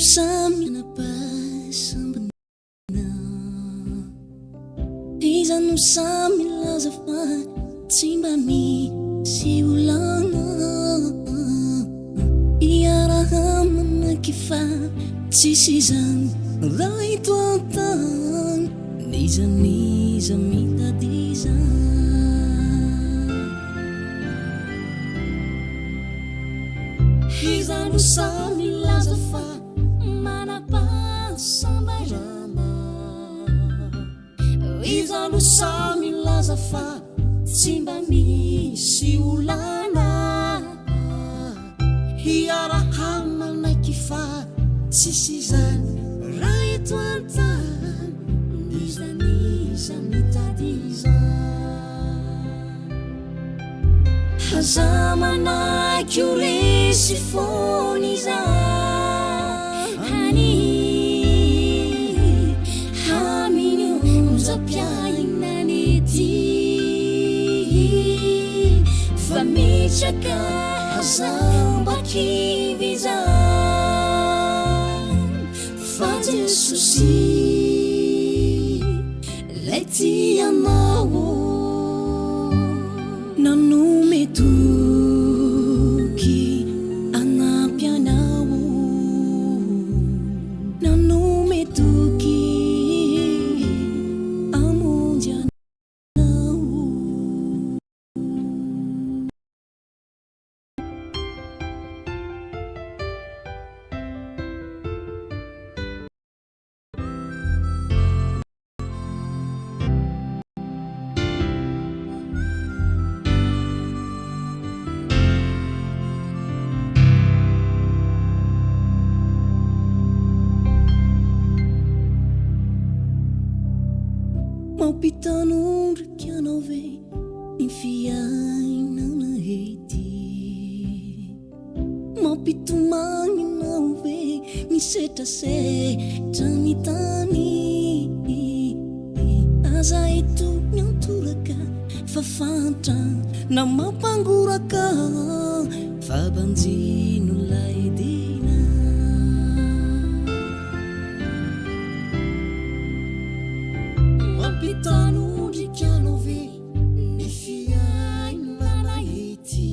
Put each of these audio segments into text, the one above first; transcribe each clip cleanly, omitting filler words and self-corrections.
samy napasambana iza no samy laza fa tsy mba misy olana iaraha manaky fa tsisy zany raha ito antany nizaniza mitadiza iza no samy laza fa manapasambajana iza no samy laza fa tsy mba misy olana iaraha manaky fa tsisy zany raha eto antany nizaniza mitadiza haza manaky o resy fony iza hani haminio zapiainany ety fa mitraka hazambakivy fa Jesosy lay tianao nanome toky anampy anao nanome toky amonjy anao mampitanorika anao ve ny fiainana ety mampitomagny anao ve ny setrasetra ny tany aza eto miantoraka fa fanta na mampangoraka fa banjino lay dina mampitanorika anao ve ny fiainana ety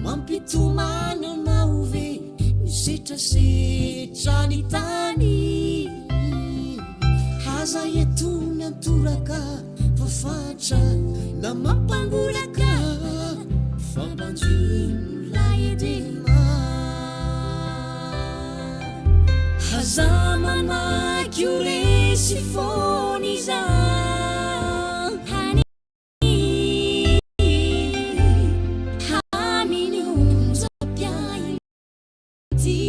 mampitomany anao ve ny setrasetra ny tany haza eto miantoraka fa fatra na mampangoraka fa banjino lay edena haza manaky o resy fony iza hani haminio zapiainy ty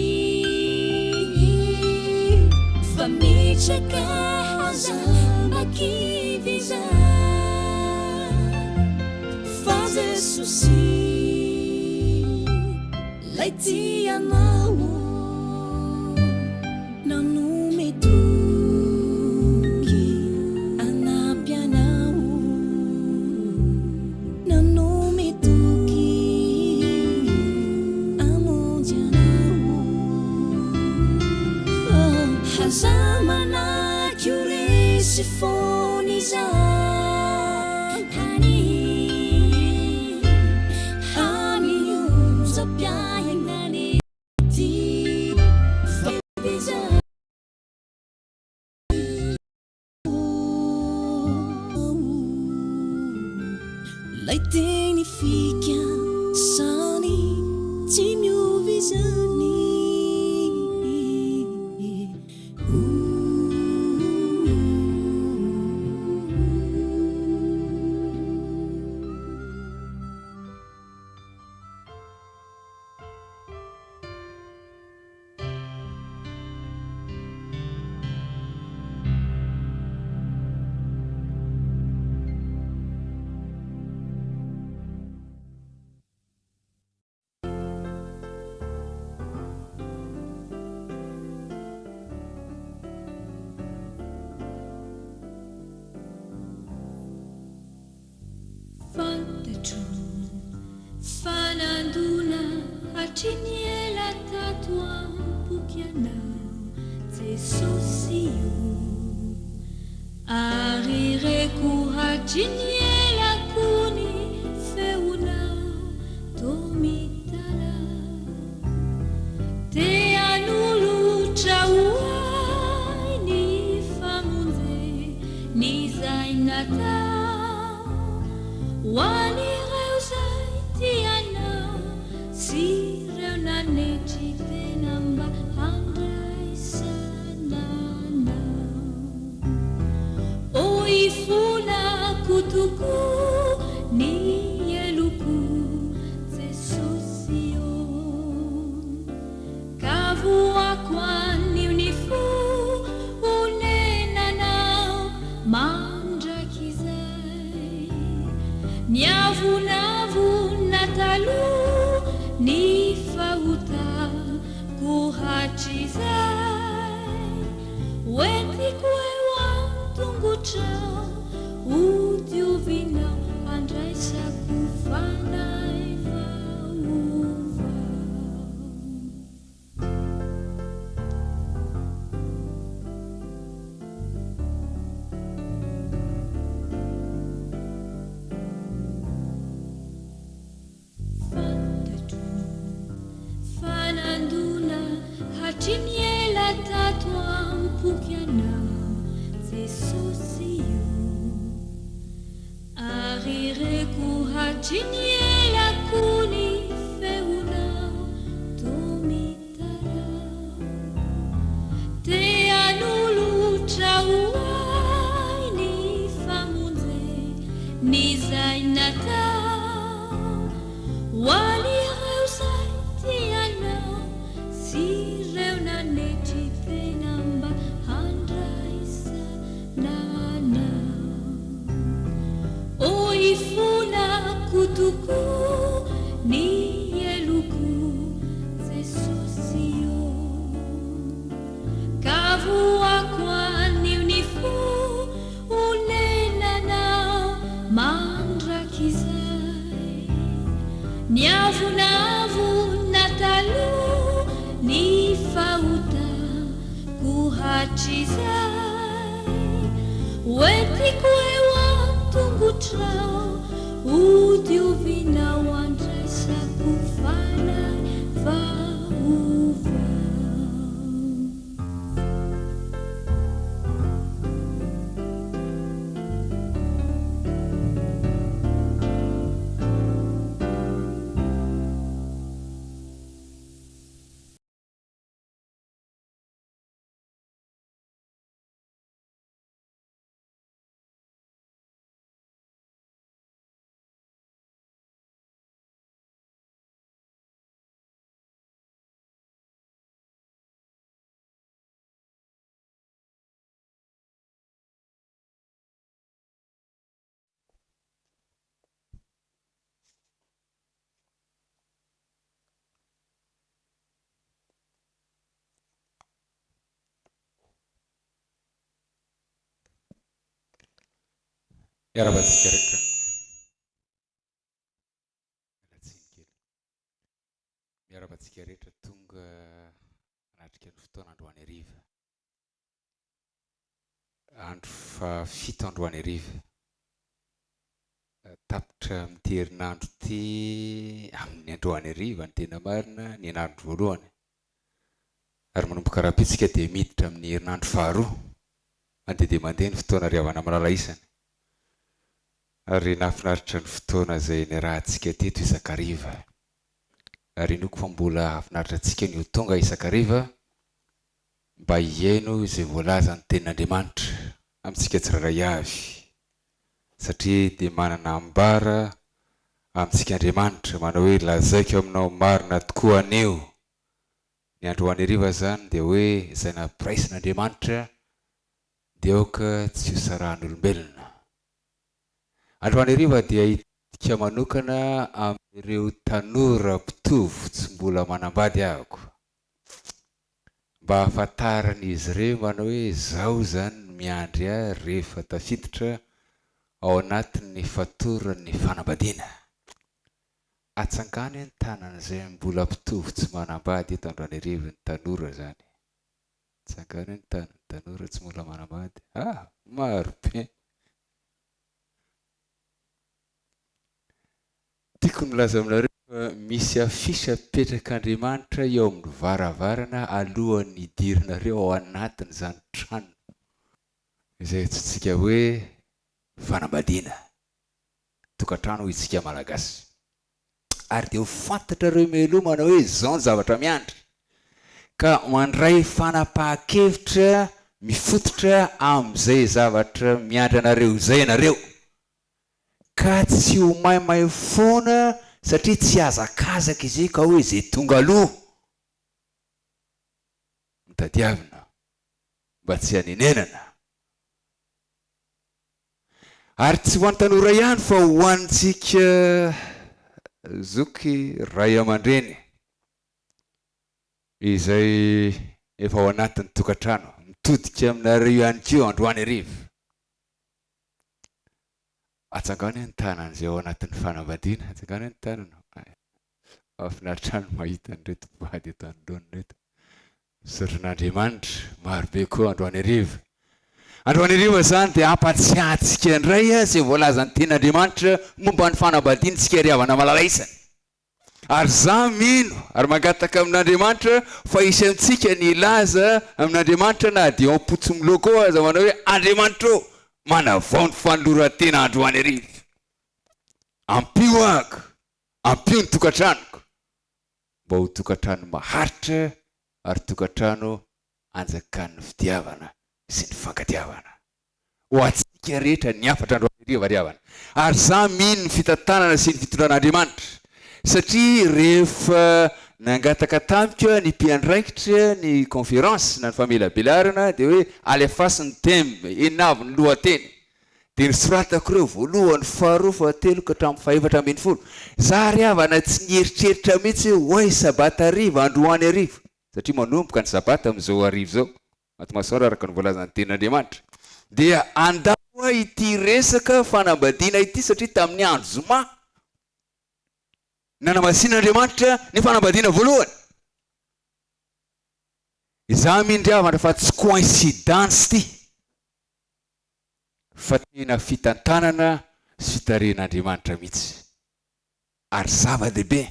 fa mitraka hazambakivy fa Jesosy lay tianao nanome toky anampy anao nanome toky amonjy anao haza manaky o resy fony iza hani haminio zapiainany ety fa biza lay teny fikasany tsy miovy zany jesosy io ary reko hatrinielako ny feonao tomitala te anolotra hoay ny famonje ny zay natao hoan'ireo zay tianao sy ireo nanetry tena mba handraisananao oi fonako tokoa ny eloko jesosy io ka voako anio ny fo onenanao mandrakizay niavonavona taloha ny fahotako hatrizay hoentiko eo antongotrao hodiovinao andraisako fanay vaovao fantatro fanandona hatrimiela tato ampoky anao jesosy io ary reko hatrinielako ny feonao tomitarao te anolotra hoay ny famonje ny zay natao hoan'ireo zay tianao sy ireo nanetry tena mba handraisananao oi fonako tokoa ny eloko jesosy io ka voako anio ny fo onenanao mandrakizay niavonavona taloha ny fahotako hatrizay hoentiko eo antongotrao hodiovinao andraisako fanay vaovao Miarabantsika rehetra miarabantsika rehetra tonga anatrika ny fotoana androany hariva andro fa 7 androany hariva tapitra amin'ity herinandro ty amin'ny androany hariva ny tena marina ny herinandro voalohany ary manomboka raha-pitsika dia miditra amin'ny herinandro faharoa mandeha mandeha ny fotoana riavana malala isany ary nahafinaritra ny fotoana izay niarahantsika teto isakariva ary inoko fa mbola hafinaritra antsika ny ho tonga isakariva mba hiaino izay voalaza ny tenin'Andriamanitra amintsika tsirairay avy satria dia manana ambara amintsika Andriamanitra manao hoe lazaiko aminao marina tokoa anio ny androany hariva zany dia hoe izay nampiraisin'Andriamanitra dia aoka tsy ho sarahan'olombelona. Androany hariva dia hitika manokana amin'ireo tanora mpitovo tsy mbola manambady ahako mba hahafantaran'izy ireo manao hoe zao zany miandry ahy rehefa tafiditra ao anatin'ny fatoran'ny fanambadiana. Atsangany ny tanan'izay mbola mpitovo tsy manambady eto androany hariva ny tanora zany tsangany ny tanora tsy mbola manamady. Maro be. Tiako milaza aminareo misy afisy apetraka-Andriamanitra eo amin'ny varavarana alohan'ny hidirinareo ao anatiny izany trano. Izay antsointsika hoe fanambadiana. Tokantrano ho isika malagasy. Ary dia ho fantatrareo melomana hoe izao ny zavatra miandry. Ka mandray fanapahan-kevitra mifototra amin'izay zavatra miandry anareo izay ianareo. Ka tsy ho maimay foana satria tsy azakazaka izy ka hoe izay tonga aloha. Mitadiavina mba tsy hanenenana. Ary tsy ho an'ny tanora ihany fa ho antsika zoky ray aman-dreny izay efa ao anatin'ny tokantrano mitodika aminareo ihany koa androany hariva. Atsangany ny tanana izay ao anatin'ny fanambadiana. Atsangany ny tanana. Mahafinaritra ny mahita an'ireto mpivady eto anoloana reto. Sotran'Andriamanitra marobe koa androany hariva. Androany hariva izany dia ampatsiahantsika indray izay voalazan'ny tenin'Andriamanitra momba ny fanambadiantsika hariavana malalaisana. Ary za mino ary mangataka amin'Andriamanitra fa isy amintsika ny ilaza amin'Andriamanitra na dia ampotsomoloko aza manao hoe Andriamanitra manavao ny fanoloran-tena androany hariva. Ampio ahako, ampio ny tokantranoko mba ho tokantrano maharitra ary tokantrano anjakan'ny fitiavana sy ny fankatiavana. Ho antsika rehetra ny afatra androany hariva ariavana. Ary za mino ny fitantanana sy ny fitondran'Andriamanitra. Satria rehefa nangataka tamiko ny mpiandraikitra ny conférence na ny famelabelarana dia hoe alefasy ny thème enavy ny lohateny. Dia nisoratako ireo voalohany, faharoa, fahatelo ka hatramin'ny fahaefatra ambin'ny folo. Za ariavana tsy nieritreritra mihitsy hoe sabata hariva androany hariva. Satria manomboka ny sabata amin'izao hariva izao. Matomasoara araka ny voalazan'ny tenin'Andriamanitra. Dia andao ity resaka fanambadiana ity satria tamin'ny andro zoma nanamasin'Andriamanitra ny fanambadiana voalohany. Izaho mindriavana fa tsy coïncidence ity fa tena fitantanana sy fitaren'Andriamanitra mihitsy. Ary zava-dehibe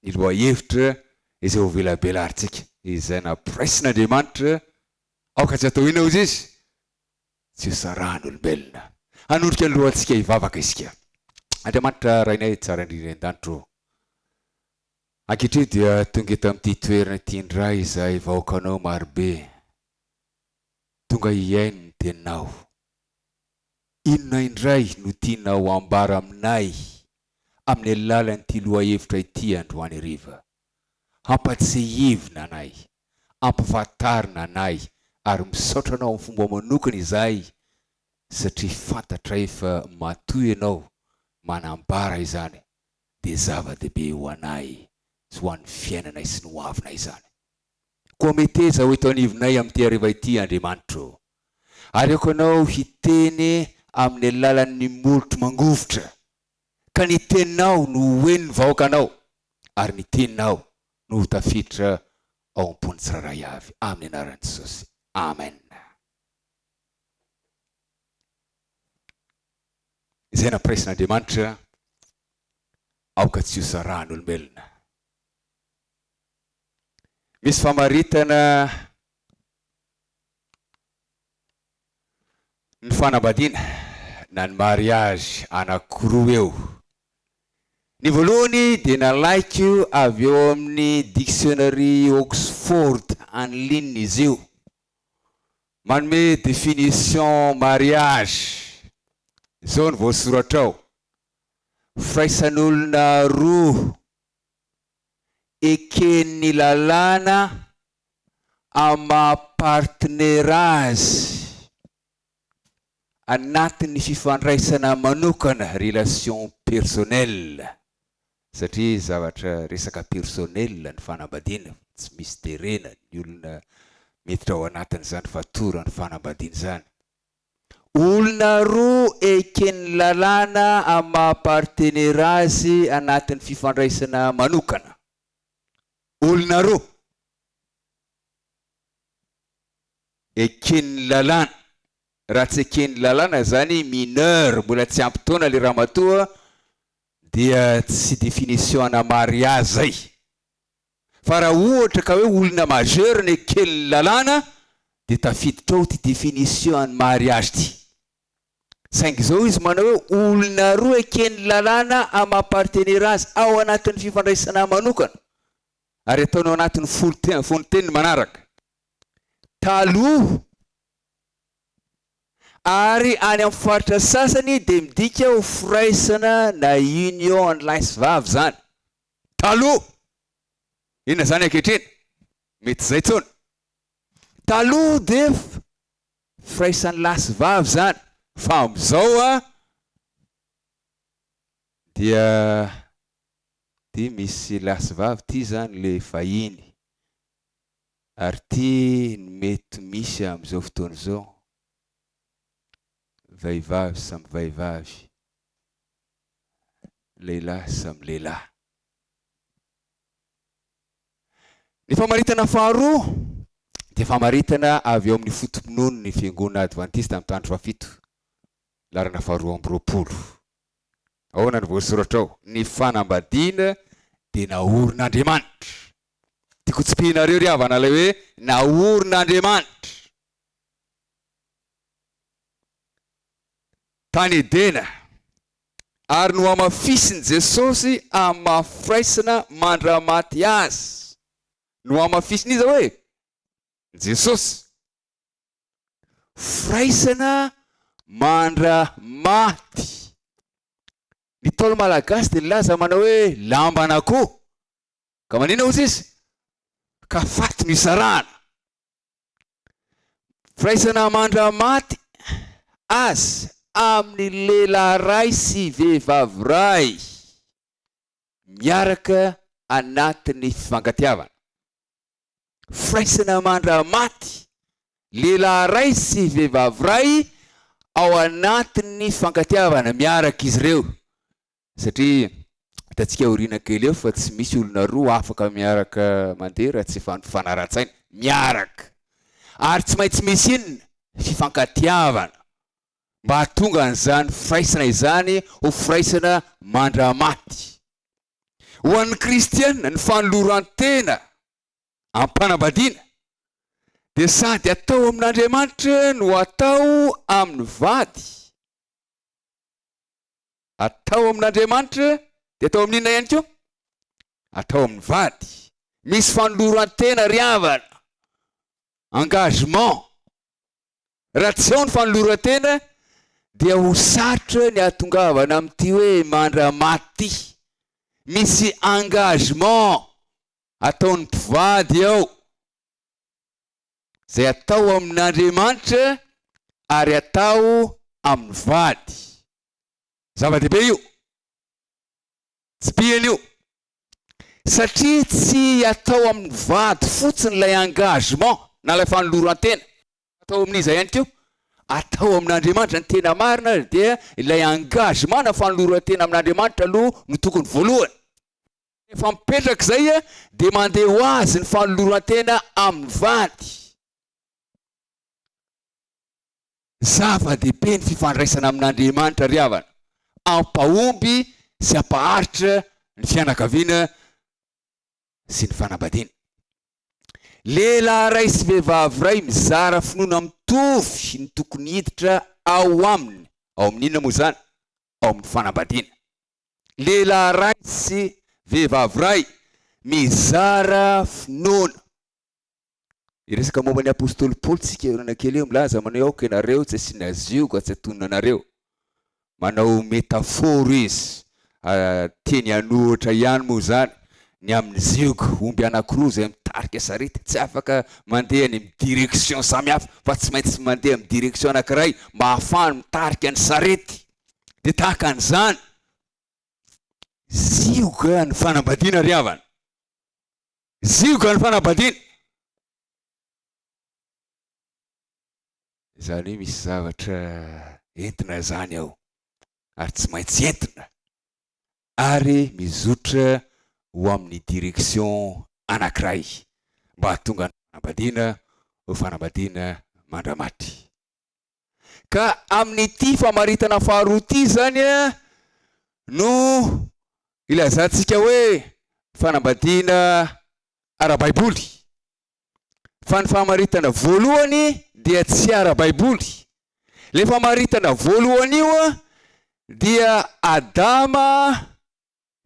ny loha-hevitra izay ho velabelarintsika. Izay nampiresin'Andriamanitra aoka tsy atao inona ozy izy tsy ho sarahan'olombelona. Hanondrika ny lohantsika hivavaka isika. Andriamanitra rainay tsara indrindra an-danitro. Ankehitriny dia tonga eto amin'ity toerana ity indray izahay vahoakanao marobe. Tonga hiaino ny teninao. Inona indray no tianao ambara aminay amin'ny alalan'ity loha-hevitra ity androany hariva. Hampatsehevina anay, ampafantarina anay ary misaotra anao amin'ny fomba manokana izahay satria fantatra efa matoy ianao manambara izany dia zava-dehibe ho anay sy ho an'ny fiainanay sy ny hoavinay izany. Koa meteza ho eto anivonay amin'ity hariva ity Andriamanitra. Aleoko anao hiteny amin'ny alalan'ny molotro mangovitra ka ny teninao no hoen'ny vahoakanao ary ny teninao no ho tafiditra ao am-pony tsiraray avy amin'ny anaran'i Jesosy. Amen. Izay nampiresin'Andriamanitra aoka tsy ho sarahan'olombelona. Misy famaritana ny fanambadiana na ny mariage anankiroa eo. Ny voalohany dia nalaiko avy eo amin'ny dictionnaire Oxford en ligne izy io. Manome définition mariage. Izao ny voasoratra ao. Firaisan'olona roa eken'ny lalàna ama-partenerazy anatin'ny fifandraisana manokana, relation personnelle. Satria zavatra resaka personnelle ny fanambadiana, tsy misy terena ny olona miditra ao anatin'izany fatora ny fanambadiana izany. Olona roa eken'ny lalàna ama-partenerazy anatin'ny fifandraisana manokana. Olona roa. eken'ny lalàna. Raha tsy eken'ny lalàna zany mineur mbola tsy ampy taona le ramatoa dia tsy définition ana mariage zay. Fa raha ohatra ka hoe olona majeur ny eken'ny lalàna dia tafiditra ao ty définition any mariage ty. Saingy zao izy manao hoe olona roa eken'ny lalàna amapartenir azy ao anatin'ny fifandraisana manokana ary ataonao anatin'ny fonteniny manaraka. Taloha ary any amin'ny faritra sasany dia midika ho firaisana na union ny lahy sy vavy zany. Taloha inona zany ankehitriny? Mety zay tsony. Taloha dia firaisan'ny lahy sy vavy zany. Fa amizao dia misy lahy sy vavy ty zany le fahiny. Ary ty mety misy amizao fotoana zao. Vehivavy samy vehivavy, lehilahy samy lehilahy. Ny famaritana faharoa dia famaritana avy ao amin'ny fotompinono ny fiangonana adventiste amin'ny tandro fafito. Larana faharoa amby roapolo. Ahoana ny voasoratra ao? Ny fanambadiana dia naorin'Andriamanitra. Tiako tsipihinareo ry havana ilay hoe naorin'Andriamanitra. Tany Edena. Ary no amafisiny Jesosy amin'ny mafiraisana mandramaty azy. No amafisiny izy hoe Jesosy firaisana mandramaty. Ny Taolo malagasy dia nilaza manao hoe lamban'akoho. Ka manina ozy izy? Ka faty no isarahana. Firaisana mandramaty azy amin'ny lehilahy ray sy vehivavy ray miaraka anatin'ny fifankatiavana. Firaisana mandramaty lehilahy ray sy vehivavy ray ao anatin'ny fifankatiavana miaraka izy ireo. Satria hitantsika aoriana kely eo fa tsy misy olona roa afaka miaraka mandeha raha tsy fanarahan-tsaina miaraka. Ary tsy maintsy misy inona? Fifankatiavana. Mba hatonga an'izany firaisana izany ho firaisana mandramaty. Ho an'ny kristianina ny fanoloran-tena am-panambadiana dia sady atao amin'Andriamanitra no atao amin'ny vady. Atao amin'Andriamanitra dia atao amin'inona ihany koa? Atao amin'ny vady. Misy fanoloran-tena ry havana. Engagement. Raha tsy ao ny fanoloran-tena dia ho sarotra ny hatongavana amin'ity hoe mandramaty. Misy engagement ataon'ny mpivady ao. Zay atao amin'Andriamanitra ary atao amin'ny vady. Zava-dehibe io. Tsy pihana io. Satria tsy atao amin'ny vady fotsiny ilay engagement na ilay fanoloran-tena. Atao amin'iza ihany koa? Atao amin'Andriamanitra ny tena marina dia ilay engagement na fanoloran-tena amin'Andriamanitra aloha no tokony voalohany. Efa mipetraka izay dia mandeha ho azy ny fanoloran-tena amin'ny vady. Zava-dehibe ny fifandraisana amin'Andriamanitra ry havana. Ampahomby sy ampaharitra ny fianakaviana sy ny fanambadiana. Lehilahy ray sy vehivavy ray mizara finoana mitovy ny tokony hiditra ao aminy. Ao amin'inona moa zany? Ao amin'ny fanambadiana. Lehilahy ray sy vehivavy ray mizara finoana. Iresaka momba ny apôstôly Paoly tsika orana kely eo milaza manao aoka ianareo tsy asiana zioka tsy atonina anareo. Manao metafora izy. Teny anohitra ihany moa zany. Ny amin'ny zioka omby anankiroa izay mitarika sarety tsy afaka mandeha ny amin'ny direction samihafa fa tsy maintsy mandeha amin'ny direction anankiray mba ahafahany mitarika ny sarety. Dia tahaka an'izany zioka ny fanambadiana ry havana. Zioka ny fanambadiana. Izany hoe misy zavatra entina zany ao ary tsy maintsy entina ary mizotra ho amin'ny direction anankiray mba hahatonga ny fanambadiana ho fanambadiana mandramaty. Ka amin'ity famaritana faharoa ity zany no ilazantsika hoe fanambadiana ara-baiboly. Fa ny famaritana voalohany dia tsy ara-baiboly. Le famaritana voalohany io dia Adama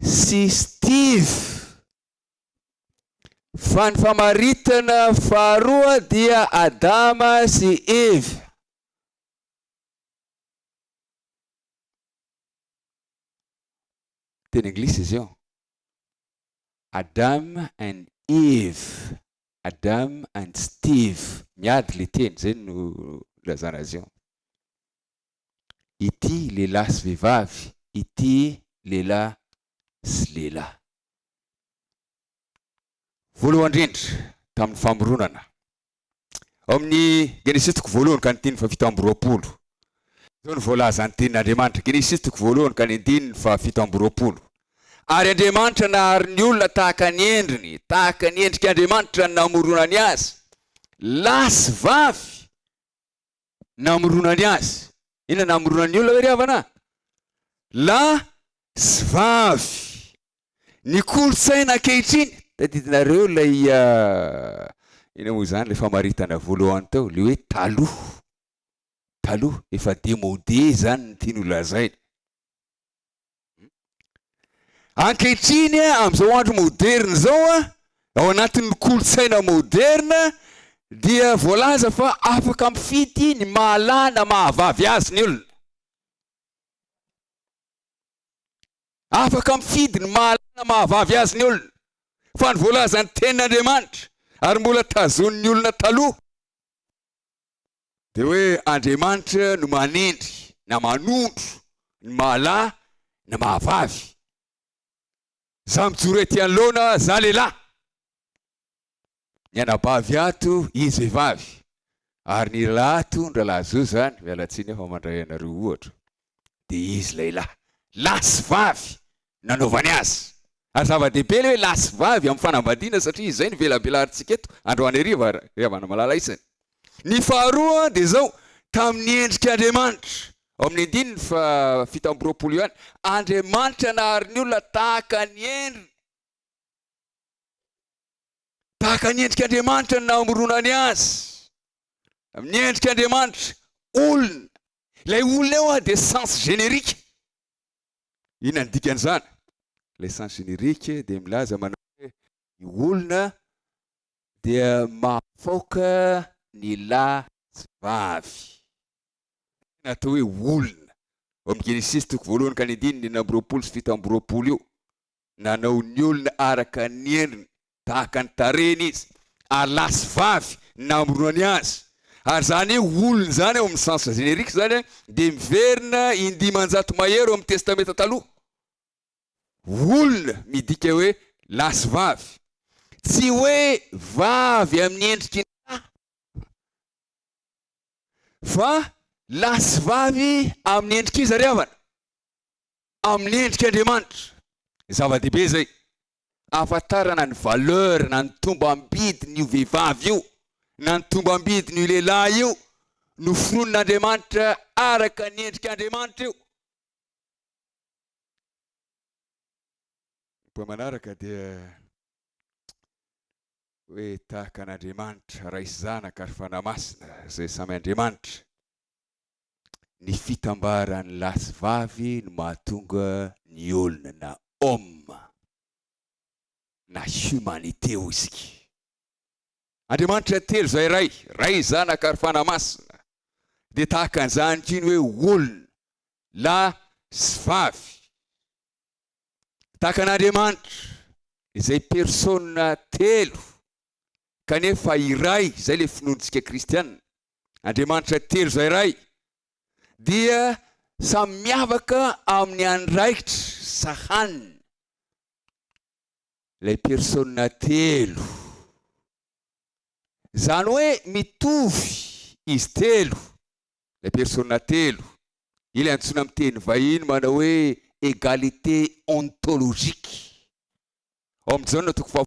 sy Steve. Fa ny famaritana faharoa dia Adama sy Eve. Teny anglisy izy io. Adam and Eve. Adam and Steve. Miady le teny, zay no lazana azy io. Ity lehilahy sy vehivavy, ity lehilahy sy lehilahy. Voalohany indrindra tamin'ny famoronana. Amin'ny Genesis toko voalohany ka ny 7:20. Zao ny voalaza ny tenin'Andriamanitra. Genesis toko voalohany ka ny 7:20. Ary Andriamanitra nahary ny olona tahaka ny endriny, tahaka ny endrika Andriamanitra ny namoronany azy. Lahy sy vavy namoronany azy. Inona namoronany olona hoe ry havana? Lahy sy vavy. Ny kolontsaina ankehitriny, tadidinareo ilay ina moa zany le famaritana voalohany tao, le hoe taloha. Taloha efa démodé zany ny tiany holazaina. Ankehitriny amin'izao andro moderne zao, ao anatin'ny kolontsaina moderne dia voalaza fa afaka mifidy ny mahalahy na mahavavy azy ny olona. Afaka mifidy ny mahalahy na mahavavy azy ny olona. Fa ny voalaza ny tenin'Andriamanitra ary mbola tazon'ny olona taloha dia hoe Andriamanitra no manendry na manondro ny mahalahy na mahavavy. Za mijoro ety anoloana, za lehilahy. Ny anabavy ato, izy vehivavy. Ary ny lehilahy ato, ny rahalahy zo zany, mialatsiny efa mandray anareo ohatra. Dia izy lehilahy. Lahy sy vavy nanaovany azy. Ary zava-dehibe le hoe lahy sy vavy amin'ny fanambadiana satria izay ny velabelarintsika eto androany hariva riavana malala isany. Ny faharoa dia zao, tamin'ny endrika Andriamanitra. Ao amin'ny 7:20 ihany. Andriamanitra nahary ny olona tahaka ny endriny. Tahaka ny endrika Andriamanitra ny namoronany azy. Amin'ny endrika Andriamanitra, olona. Ilay olona eo dia sens générique. Inona ny dikan'izany? Ilay sens générique dia milaza manao hoe ny olona dia mahafoaka ny lahy sy vavy. Natao hoe olona. Ao amin'ny Genesis toko voalohany ka ny 9:20 io. Nanao ny olona araka ny endriny, tahaka ny tarehiny izy. Ary lahy sy vavy namoronany azy. Ary zany olona zany ao amin'ny sens générique zany dia miverina 500 mahery ao amin'ny testamenta taloha. Olona midika hoe lahy sy vavy. Tsy hoe vavy amin'ny endriky lahy, fa lahy sy vavy amin'ny endrika izy ary havana. Amin'ny endrika Andriamanitra. Zava-dehibe zay. Ahafantarana ny valeur na ny tombam-bidiny io vehivavy io, na ny tombam-bidiny io lehilahy io, noforon'Andriamanitra araka ny endrika Andriamanitra io. Mba manaraka dia hoe tahaka an'Andriamanitra, raisy zanaka ary fanamasina, zay samy Andriamanitra. Ny fitambaran'ny lahy sy vavy no mahatonga ny olona na homme na humanité ho isika. Andriamanitra telo zay ray zanaka ary fanamasina. Dia tahaka an'izany triny hoe olona, lahy sy vavy. Tahaka an'Andriamanitra, izay persona telo, kanefa iray, zay le finoantsika kristianina. Andriamanitra telo zay ray, dia samy miavaka amin'ny andraikitra sahaniny. Ilay persona telo. Zany hoe mitovy izy telo. Ilay persona telo. Ilay antsoina amin'ny teny vahiny manao hoe égalité ontologique. Ao amin'izao toko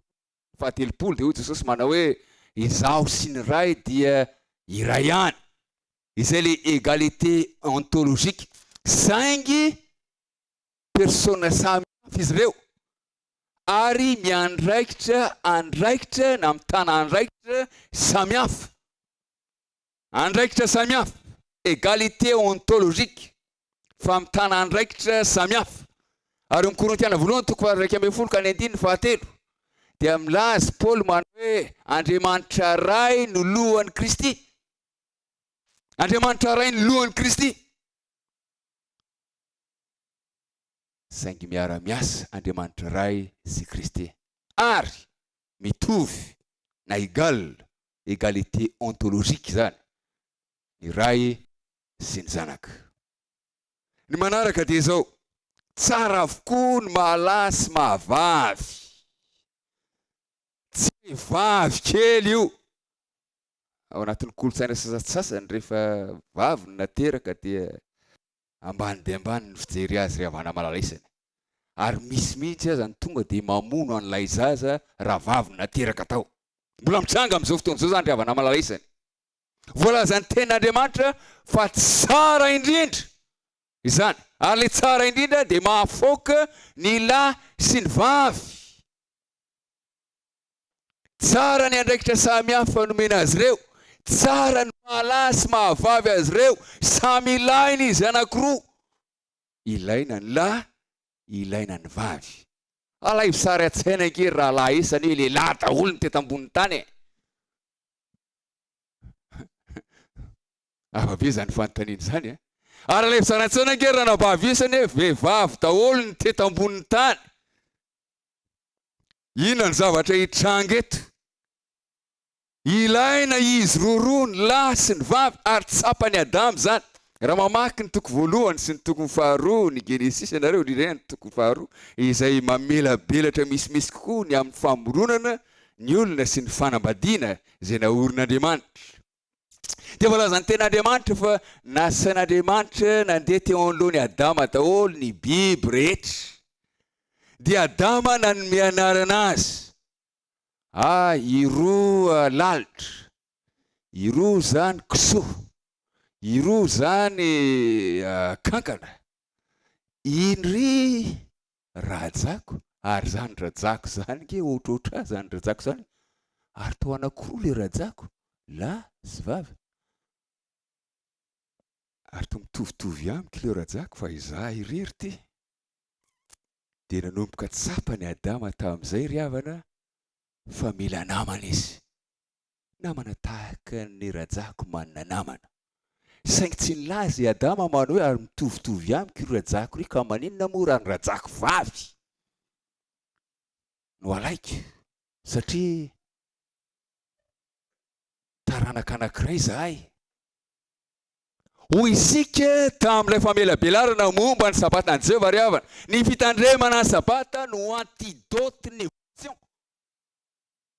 7:30 dia hoy Jesosy manao hoe izaho sy ny ray dia iray ihany. Izay le égalité ontologique. Saingy persona samy hafa izy ireo ary andraikitra na amin'ny tana andraikitra samy hafa. Andraikitra samy hafa, égalité ontologique, fa amin'ny tana andraikitra samy hafa. Ary amin'ny Korintiana voalohany toko 2:1-9 dia milaza Paul manao hoe Andriamanitra ray no lohan'ny Kristy. Andriamanitra ray no lohan'ny Kristy. Saingy miara-miasa Andriamanitra ray sy Kristy ary mitovy na égal, égalité ontologique zany ny ray sy ny zanaka. Ny manaraka dia zao, tsara avokoa ny mahalasy sy mahavavy. Tsy vavy kely io. Ao anatin'ny kolotsaina sasany rehefa vavy no nateraka dia ambany dia ambany ny fijery azy ravana malalaisany. Ary misy mihitsy aza ny tonga dia mamono an'ilay zaza raha vavy no nateraka tao. Mbola mitranga amin'izao fotoana izao zany ravana malalaisany. Voalazan'ny tenin'Andriamanitra fa tsara indrindra izany. Ary le tsara indrindra dia mahafoaka ny lahy sy ny vavy. Tsara ny andraikitra samy hafa nomena azy ireo. Tsara ny mahalasy mahavavy azy ireo. Samy ilaina izy anankiroa. Ilaina ny lahy, ilaina ny vavy. Alay sary an-tsaina ankery raha lahy isany hoe lehilahy daholo ny teto ambonin'ny tany. Afa-be zany fanontaniana zany. Ary alay sary an-tsaina ankery raha vavy isany hoe vehivavy daholo ny teto ambonin'ny tany. Inona ny zavatra hitranga eto? Ilaina izy roa ny lahy sy ny vavy ary tsapany Adamo zany. Raha mamaky ny toko voalohany sy ny toko faharoa ny Genesis ianareo indrindra ny toko faharoa izay mamelabelatra misimisy kokoa ny amin'ny famoronana ny olona sy ny fanambadiana izay naorin'Andriamanitra. Dia voalazan'ny ten'Andriamanitra fa nasain'Andriamanitra nandeha teo anoloan'ny Adama daholo ny biby rehetra. Dia Adama nanome anarana azy. Iroa lalitra. Iroa zany kisoa. Iroa zany kankana. Indry rajako. Ary zany rajako zany ke ohatrohatra zany rajako zany. Ary tao anankiroa le rajako. Lahy sy vavy. Ary to mitovitovy amiko le rajako fa izaho irery ty. Dia nanomboka tsapany Adama tamin'izay ry havana fa mila namana izy. Namana tahaka ny rajako manana namana. Saingy tsy nilaza i Adama manao hoe ary mitovitovy amiko io rajako ry ka maninona moa raha ny rajako vavy no alaiko. Satria taranaka anankiray izahay. Hoy isika tamin'ilay famelabelarana momba ny sabatan'i Jehova ry havana. Ny fitandremana ny sabata no antidote ny évolution.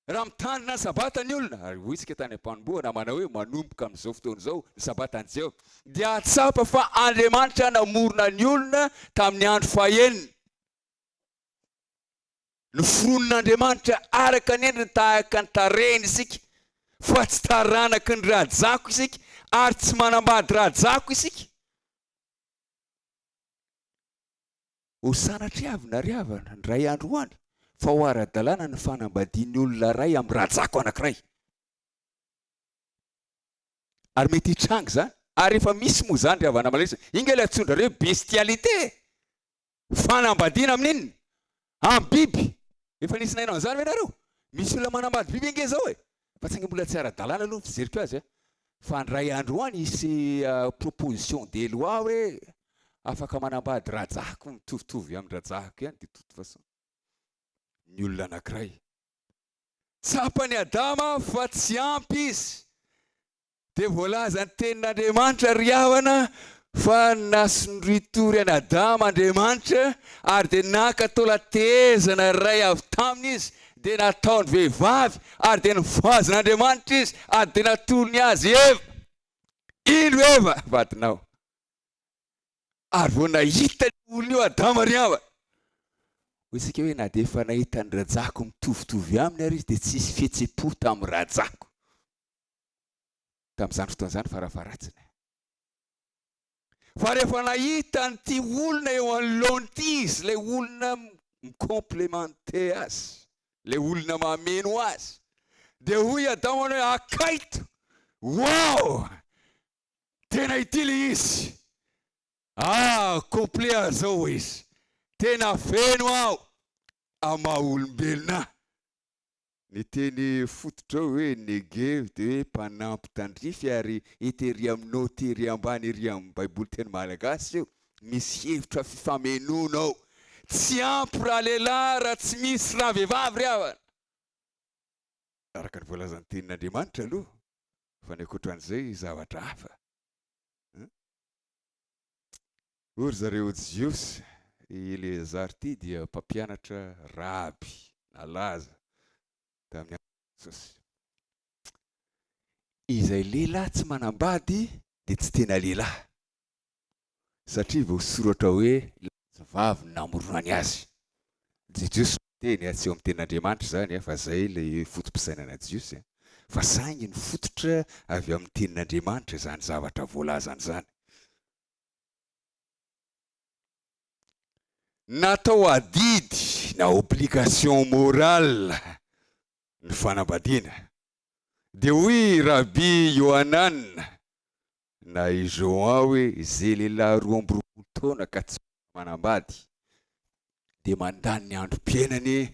Raha mitandrina ny sabata ny olona, ary hoy isika tany am-panombohana manao hoe manomboka amin'izao fotoana izao ny sabatan'i Jehova. Dia atsapa fa Andriamanitra namorona ny olona tamin'ny andro fahaenina. Noforonon'Andriamanitra araka ny endriny tahaka ny tarehiny isika. Fa tsy taranaka ny rajako isika ary tsy manambady rajako isika. Ho sanatria ry havana ny ray andro hoany fa ho ara-dalàna ny fanambadian'ny olona ray amin'ny rajako anankiray. Ary mety hitranga zany. Ary efa misy moa zany ry havana malalaisana. Inga ilay atsondra hoe bestialité. Fanambadiana amin'inona? Amin'ny biby. Efa nisy nainao an'izany ve nareo? Misy olona manambady biby inge zao e. Fa tsy mbola tsy ara-dalàna aloha fizeriko azy. Fa ny ray andro hoany isy proposition de loi hoe afaka manambady rajako mitovitovy amin'ny rajako ihany de toute façon. Ny olona anankiray. Tsapany Adama fa tsy ampy izy. Dia voalaza ny tenin'Andriamanitra ry havana fa nasondritory an'i Adama Andriamanitra ary dia naka tolatezana ray avy taminy izy. Dia nataony vehivavy ary dia nivoazin'Andriamanitra izy ary dia natolony azy Eva. Ino Eva? Vadinao. Ary vao nahita ny olona io Adama ry havana. Hoy isika hoe na dia efa nahita ny rajako mitovitovy aminy ary izy dia tsisy fihetsem-po tamin'ny rajako. tamin'izany fotoana izany farafaratsiny. Fa rehefa nahita an'ity olona eo anoloany izy, ilay olona mikomplemente azy, ilay olona mameno azy, dia hoy Adamo hoe akaito, wow, tena ity le izy, complet zao izy, tena feno aho amaha olombelona. Ny teny fototra hoe negeo dia hoe mpanampy tandrify, ary itery aminao tery ambany ery amin'ny baiboly teny malagasy io misy hevitra fifamenoana ao, tsy ampy raha lehilahy raha tsy misy raha vehivavy ry havana, araka ny voalazan'ny tenin'Andriamanitra aloha, fa ny ankoatran'izay zavatra hafa. Ory zareo jiosy, Eleazary ity dia mpampianatra raby nalaza tamin'ny Jesosy. Izay lehilahy tsy manambady dia tsy tena lehilahy, satria voasoratra hoe vavy namoronany azy. Jiosy teny tsy eo amin'ny tenin'Andriamanitra zany, fa zay ilay fotom-pisainana Jiosy, fa saingy ny fototra avy amin'ny tenin'Andriamanitra zany zavatra voalazany zany. Natao adidy na obligation morale ny fanambadiana. Dia hoy Rabi Yohanan na i Joan hoe izay lehilahy 12 taona ka tsy manambady dia mandany ny androm-piainany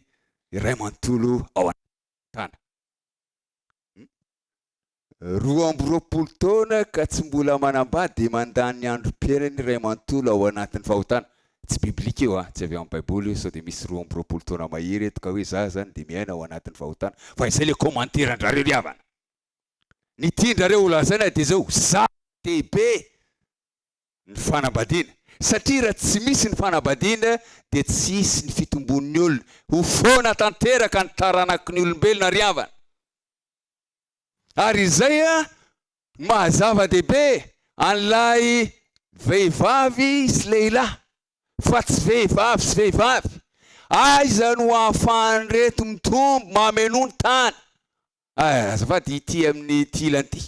iray manontolo ao an-tany. 12 taona ka tsy mbola manambady dia mandany ny androm-piainany iray manontolo ao anatin'ny fahotana. Tsy biblika io, tsy avy amin'ny baiboly io, sao dia misy 12 taona mahery eto ka hoe za zany dia miaina ao anatin'ny fahotana, fa izay le commentaire-ndrareo ry havana. Ny tiandrareo lazaina dia zao, zava-dehibe ny fanambadiana, satria raha tsy misy ny fanambadiana dia tsy misy ny fitombon'ny olona, ho foana tanteraka ny taranaky ny olombelona ry havana. Ary izay mahazava-dehibe an'ilay vehivavy sy lehilahy, fa tsy vehivavy sy vehivavy, aiza no ahafahany reto mitombo mameno ny tany. Azafady ity amin'ny ty ilany ity,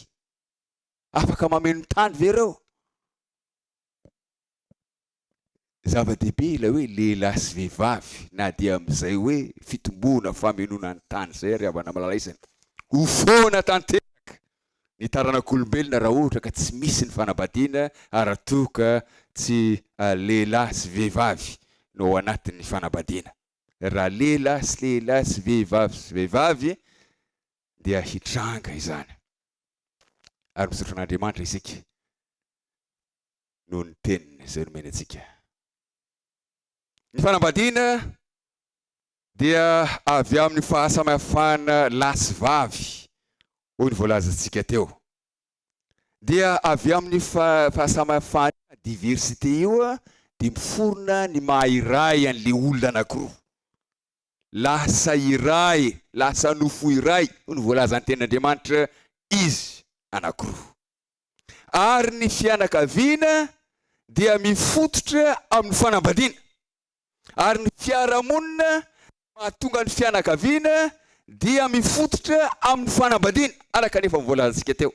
afaka mameno ny tany ve reo? Zava-dehibe ilay hoe lehilahy sy vehivavy, na dia amin'izay hoe fitombona famenoana ny tany zay ry havana malalaisany, ho foana tanteraka ny taranak'olombelona raha ohatra ka tsy misy ny fanambadiana, ara-toa ka tsy lehilahy sy vehivavy no ao anatin'ny fanambadiana. Raha lehilahy sy vehivavy dia hitranga izany. Ary misaotra an'Andriamanitra isika noho ny teniny izay nomeny antsika. Ny fanambadiana dia avy amin'ny fahasamihafana lahy sy vavy, hoy ny voalazantsika teo. Dia avy amin'ny fahasamihafana diversité io dia miforona ny maha-iray an'ilay olona anankiroa. Lasa iray, lasa nofo iray, hoy ny voalazan'ny tenin'Andriamanitra, izy anankiroa. Ary ny fianakaviana dia mifototra amin'ny fanambadiana. Ary ny fiarahamonina mahatonga ny fianakaviana dia mifototra amin'ny fanambadiana, araka nefa voalazantsika teo.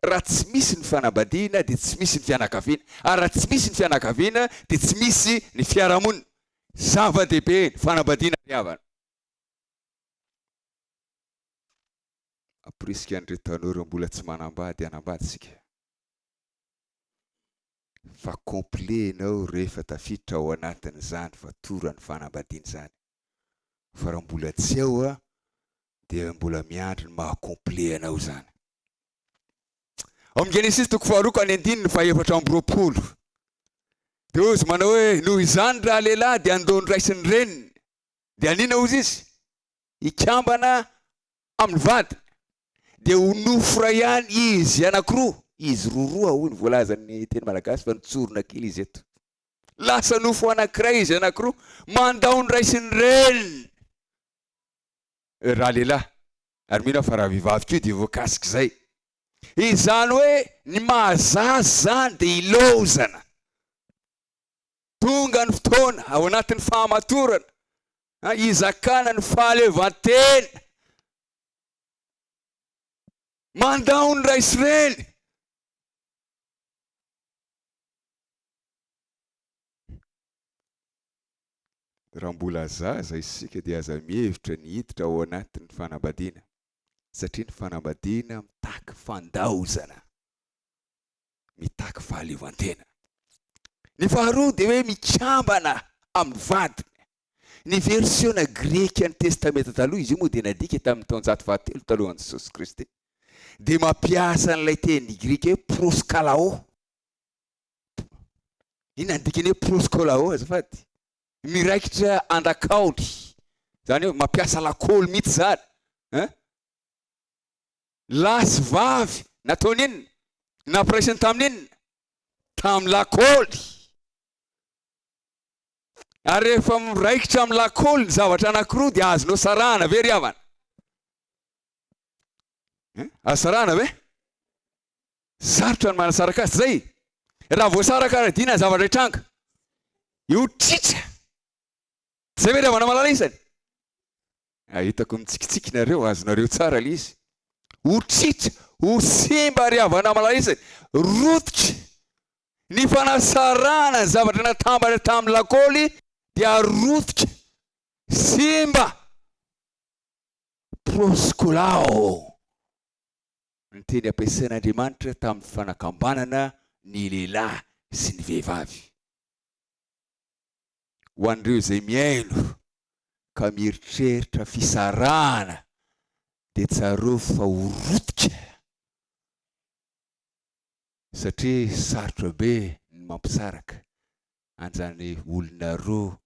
Raha tsy misy ny fanambadiana dia tsy misy ny fianakaviana, ary raha tsy misy ny fianakaviana dia tsy misy ny fiarahamonina. Zava-dehibe ny fanambadiana ry havana. Aporisika an'ireo tanora mbola tsy manambady, hanambady isika. Fa complet ianao rehefa tafiditra ao anatin'izany fatorany fanambadiana izany. Fa raha mbola tsy ao dia mbola miandry ny maha-complet anao izany. Ao amin'ny Genesis 2:9-20. Dia ozy manao hoe noho izany raha lehilahy dia andao niraisiny reniny, dia anina ozy izy? Ikambana amin'ny vadiny, dia ho nofo ray ihany izy anankiroa. Izy roa hoy ny voalazan'ny teny malagasy, fa nitsorona kely izy eto. Lasa nofo anankiray izy anankiroa, mandao niraisiny reniny. Raha lehilahy, ary mino fa raha vehivavy koa dia voakasika izay. Izany hoe ny mahazazy zany dia ilozana. Tonga ny fotoana ao anatin'ny fahamatorana, izakana ny fahalevantena. mandaony raisy reny. Raha mbola zaza isika dia aza mihevitra ny hiditra ao anatin'ny fanambadiana satria ny fanambadiana mitaky fandaozana, mitaky fahaleovantena. Ny faharoa dia hoe mikambana amin'ny vadiny. Ny versiona greka ny testamenta taloha, izy io moa dia nadika tamin'ny taonjato 107 talohan'i Jesosy Kristy, dia mampiasa n'ilay teny greka hoe proskalao. Iny andikany hoe proskalao azafady, miraikitra andakaoly, zany hoe mampiasa lakôly mihitsy zany. Lasy vavy nataony inona, nampiraisiny tamin'inona, tamin'ny lakôly. Ary rehefa miraikitra amin'ny lakôly ny zavatra anankiroa dia azonao sarana ve ry havana? Asarana ve? Sarotra ny manasaraka azy zay. Raha voasaraka aradina zavatra hitranga, io tritra. Zay ve ry havana malala isany? Hitako mitsikitsikinareo, azonareo tsara le izy. Ho tritra, ho simba ry havana malala isany, rototra. Ny fanasarana ny zavatra natambatra tamin'ny lakôly dia rototra, simba, proskolao. Ny teny ampiasain'Andriamanitra tamin'ny fanakambanana ny lehilahy sy ny vehivavy. Ho an'ireo izay miaino ka mieritreritra fisarahana dia tsareo fa ho rototra, satria sarotra be ny mampisaraka an'izany olona roa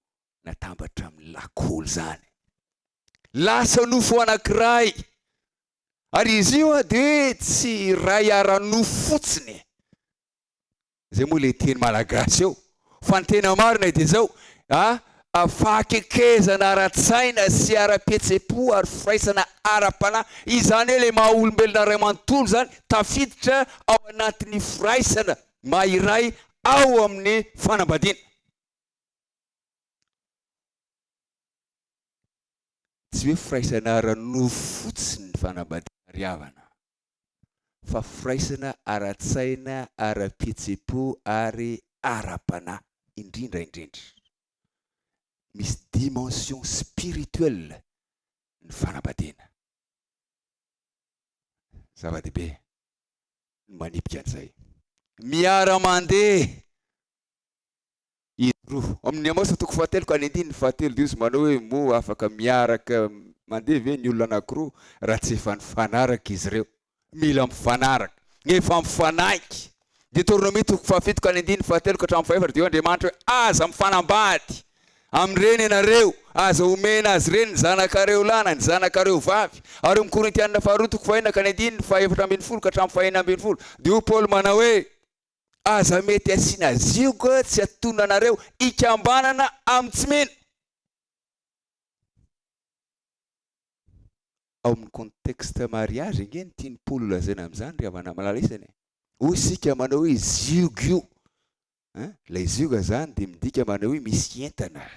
natambatra amin'ny lakôly zany. Lasa nofo anankiray, ary izy io dia tsy ray ara-nofo fotsiny. Zay moa le teny malagasy eo, fa ny tena marina dia zao, fahakekezana ara-tsaina sy ara-pihetsepo ary firaisana ara-panahy. Izany hoe le maha olombelona ray manontolo zany tafiditra ao anatin'ny firaisana mahiray ao amin'ny fanambadiana. Tsy hoe firaisana ara-nofo fotsiny ny fanambadiana ry havana, fa firaisana ara-tsaina, ara-pihetsepo ary ara-panahy indrindra indrindra. Misy dimension spirituelle ny fanambadiana. Zava-dehibe ny manipika an'izay. Miara-mandeha izy roa. Amin'ny Amosa 7:1-9 manao hoe moa afaka miaraka mandeha ve ny olona anankiroa raha tsy efa nifanaraka izy ireo. Mila mifanaraka, efa mifanaiky. Deutéronomie 7:7-8 dia Andriamanitra hoe aza mifanambady amin'ireny ianareo, aza omena azy ireny ny zanakareo lahy, ny zanakareo vavy. Ary amin'ny Korintianina 2:1-5-10 dia io Paoly manao hoe aza mety asiana zioka tsy atonona anareo ikambanana amin'ny tsy mena. Ao amin'ny contexte mariage ingeny tiany Paoly lazaina amin'izany ry havana malala isany. Hoy isika manao hoe zioga io. Ilay zioga zany dia midika manao hoe misy entana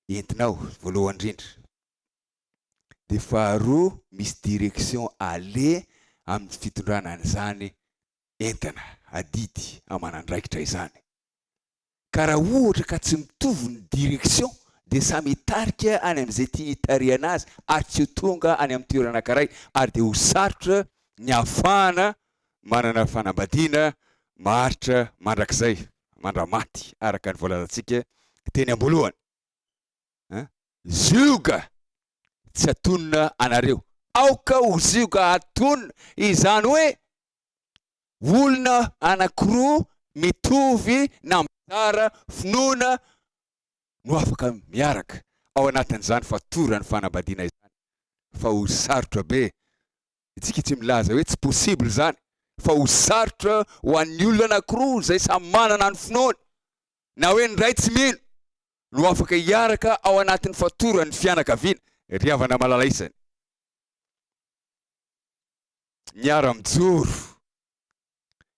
entinao voalohany indrindra. Dia faharoa misy direction ale amin'ny fitondrana an'izany entana adidy amanandraikitra izany. Ka raha ohatra ka tsy mitovy ny direction dia samy hitarika any amin'izay tiany hitariana azy ary tsy ho tonga any amin'ny toerana anankiray, ary dia ho sarotra ny ahafahana manana fanambadiana maharitra mandrakizay, mandramaty araka ny voalazantsika teny am-boalohany. Zioga tsy atonona anareo, aoka ho zioga atonona. Izany hoe olona anankiroa mitovy na mizara finoana no afaka miaraka ao anatin'izany fatorany fanambadiana izany. Fa ho sarotra be, itsika tsy milaza hoe tsy possible zany, fa ho sarotra ho an'ny olona anankiroa izay samy manana ny finoany na hoe ny ray tsy mino no afaka hiaraka ao anatin'ny fatorany fianakaviana. Ry havana malala isany. Miara-mijoro.